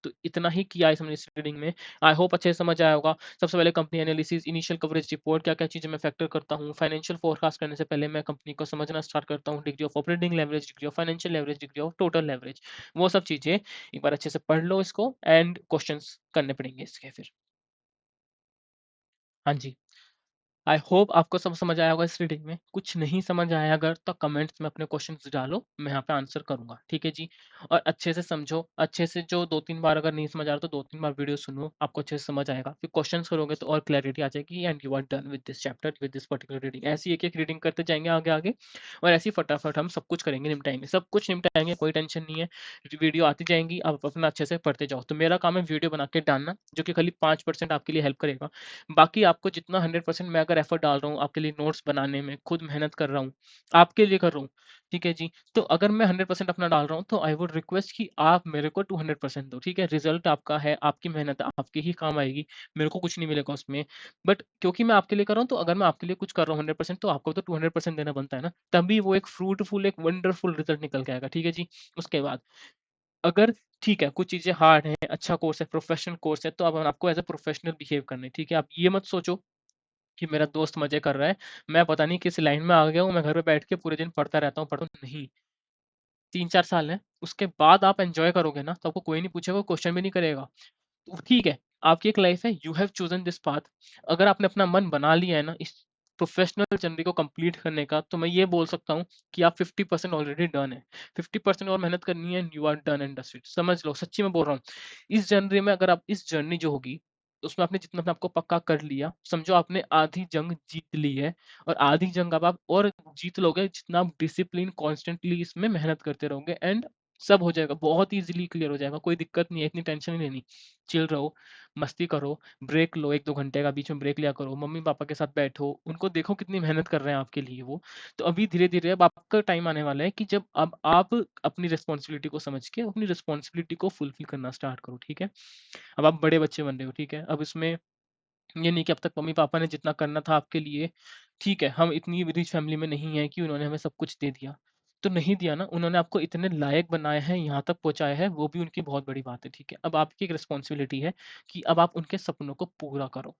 तो इतना ही किया है हमने इस रीडिंग में। आई होप अच्छे से समझ आया होगा। सबसे पहले company analysis, initial coverage report, क्या-क्या चीज़ें मैं फैक्टर करता हूँ। फाइनेंशियल फोरकास्ट करने से पहले मैं कंपनी को समझना स्टार्ट करता हूँ। Degree of operating leverage, degree of financial leverage, degree of total leverage, वो सब चीज़ें एक बार अच्छे से पढ़ लो इसको, एंड क्वेश्चंस करने पड़ेंगे इसके फिर। हाँ जी। आई होप आपको सब समझ आया होगा इस रीडिंग में। कुछ नहीं समझ आया अगर तो कमेंट्स में अपने क्वेश्चंस डालो, मैं यहाँ पे आंसर करूँगा, ठीक है जी? और अच्छे से समझो, अच्छे से जो 2-3 बार अगर नहीं समझ आ रहा तो 2-3 बार वीडियो सुनो, आपको अच्छे से समझ आएगा। फिर क्वेश्चंस करोगे तो और क्लैरिटी आ जाएगी, and you are done with this chapter, with this particular reading. ऐसी एक-एक रीडिंग करते जाएँगे आगे-आगे, और ऐसे ही फटाफट हम सब कुछ करेंगे, निपटाएँगे, सब कुछ निपटाएँगे, कोई टेंशन नहीं है। वीडियो आती जाएँगी, आप अपना अच्छे से पढ़ते जाओ। तो मेरा काम है वीडियो बना के डालना, जो कि खाली 5% आपके लिए हेल्प करेगा। बाकी आपको जितना 100% मैं अगर एफर्ट डाल रहा हूँ आपके लिए नोट्स बनाने में, खुद मेहनत कर रहा हूँ, आपके लिए कर रहा हूँ, ठीक है जी? तो अगर मैं 100% अपना डाल रहा हूँ, तो आई वुड रिक्वेस्ट कि आप मेरे को 200% दो, ठीक है? रिज़ल्ट आपका है, आपकी मेहनत आपके ही काम आएगी, मेरे को कुछ नहीं मिलेगा उसमें। बट क्योंकि मैं आपके लिए कर रहा हूँ, तो अगर मैं आपके लिए कुछ कर रहा हूँ 100%, तो आपको तो 200% देना बनता है ना, तभी वो एक फ्रूटफुल, एक वंडरफुल रिज़ल्ट निकल के आएगा, ठीक है जी? उसके बाद अगर ठीक है, कुछ चीज़ें हार्ड हैं, अच्छा कोर्स है, प्रोफेशनल कोर्स है, तो अब आपको एज़ अ प्रोफेशनल बिहेव करना है, ठीक है? आप ये मत सोचो कि मेरा दोस्त मज़े कर रहा है, मैं पता नहीं किस लाइन में आ गया हूँ, मैं घर पे बैठ के पूरे दिन पढ़ता हूँ, नहीं। 3-4 साल हैं, उसके बाद आप एन्जॉय करोगे ना, तो आपको कोई नहीं पूछेगा, क्वेश्चन भी नहीं करेगा। तो ठीक है, आपकी एक लाइफ़ है, you have chosen this path. अगर आपने अपना मन बना लिया है ना, इस प्रोफेशनल जर्नी को कंप्लीट करने का, तो मैं ये बोल सकता हूँ कि आप 50% ऑलरेडी डन है। 50% और मेहनत करनी है, you are done and dusted. समझ लो, सच्ची में बोल रहा हूँ। इस जर्नी में अगर आप इस जर्नी जो होगी, उसमें आपने जितना अपने आप को पक्का कर लिया, समझो आपने आधी जंग जीत ली है, और आधी जंग अब आप और जीत लोगे जितना आप डिसिप्लिन कॉन्स्टेंटली इसमें मेहनत करते रहोगे, एंड सब हो जाएगा, बहुत ईजिली क्लियर हो जाएगा, कोई दिक्कत नहीं है, इतनी टेंशन नहीं लेनी। चिल रहो, मस्ती करो, ब्रेक लो, 1-2 घंटे का बीच में ब्रेक लिया करो, मम्मी-पापा के साथ बैठो, उनको देखो कितनी मेहनत कर रहे हैं आपके लिए वो। तो अभी धीरे-धीरे अब आपका टाइम आने वाला है कि जब अब आप अपनी रिस्पॉन्सिबिलिटी को समझ के अपनी रिस्पॉन्सिबिलिटी को फुलफिल करना स्टार्ट करो, ठीक है? अब आप बड़े बच्चे बन रहे हो, ठीक है? अब इसमें ये नहीं कि अब तक मम्मी-पापा ने जितना करना था आपके लिए, ठीक है, हम इतनी रिच फैमिली में नहीं हैं कि उन्होंने हमें सब कुछ दे दिया। तो नहीं दिया ना, उन्होंने आपको इतने लायक बनाया है, यहाँ तक पहुँचाया है, वो भी उनकी बहुत बड़ी बात है, ठीक है? अब आपकी एक रिस्पॉन्सिबिलिटी है कि अब आप उनके सपनों को पूरा करो।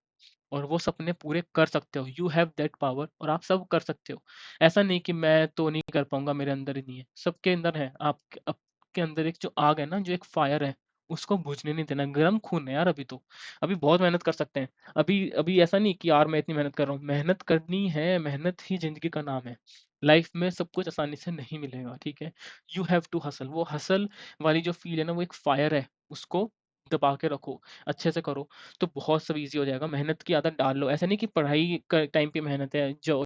और वो सपने पूरे कर सकते हो, यू हैव दैट पावर, और आप सब कर सकते हो। ऐसा नहीं कि मैं तो नहीं कर पाऊँगा, मेरे अंदर ही नहीं है, सबके अंदर है। आपके अंदर एक जो आग है ना, जो एक फायर है, उसको बुझने नहीं देना। गर्म खून है यार अभी तो, अभी बहुत मेहनत कर सकते हैं। अभी अभी ऐसा नहीं कि यार मैं इतनी मेहनत कर रहा हूँ, मेहनत करनी है, मेहनत ही ज़िंदगी का नाम है। लाइफ में सब कुछ आसानी से नहीं मिलेगा, ठीक है? यू हैव टू हसल, वो हसल वाली जो फ़ील है ना, वो एक फायर है, उसको दबा के रखो, अच्छे से करो। तो बहुत सब ईज़ी हो जाएगा। मेहनत की आदत डाल लो। ऐसा नहीं कि पढ़ाई का टाइम पे मेहनत है, जॉब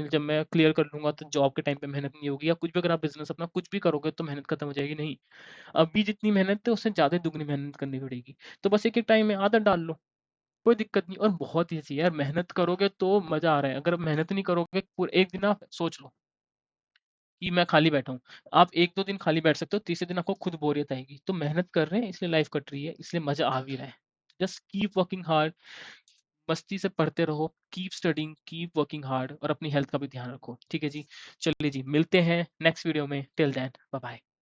जब मैं क्लियर कर लूँगा तो जॉब के टाइम पे मेहनत नहीं होगी, या कुछ भी अगर आप बिज़नेस अपना कुछ भी करोगे तो मेहनत खत्म हो जाएगी, नहीं। अभी जितनी मेहनत है उससे ज़्यादा दुगनी मेहनत करनी पड़ेगी। तो बस एक-एक टाइम में आदत डाल लो, कोई दिक्कत नहीं, और बहुत ईज़ी है यार, मेहनत करोगे तो मज़ा आ रहा है। अगर मेहनत नहीं करोगे, पूरे एक दिन आप सोच लो कि मैं खाली बैठा हूँ। आप 1-2 दिन खाली बैठ सकते हो, तीसरे दिन आपको खुद बोरियत आएगी। तो मेहनत कर रहे हैं इसलिए लाइफ़ कट रही है, इसलिए मज़ा आ भी रहा है। जस्ट कीप वर्किंग हार्ड, मस्ती से पढ़ते रहो, keep studying, keep working hard, और अपनी हेल्थ का भी ध्यान रखो। ठीक है जी? चलिए जी, मिलते हैं नेक्स्ट वीडियो में। Till then, bye bye.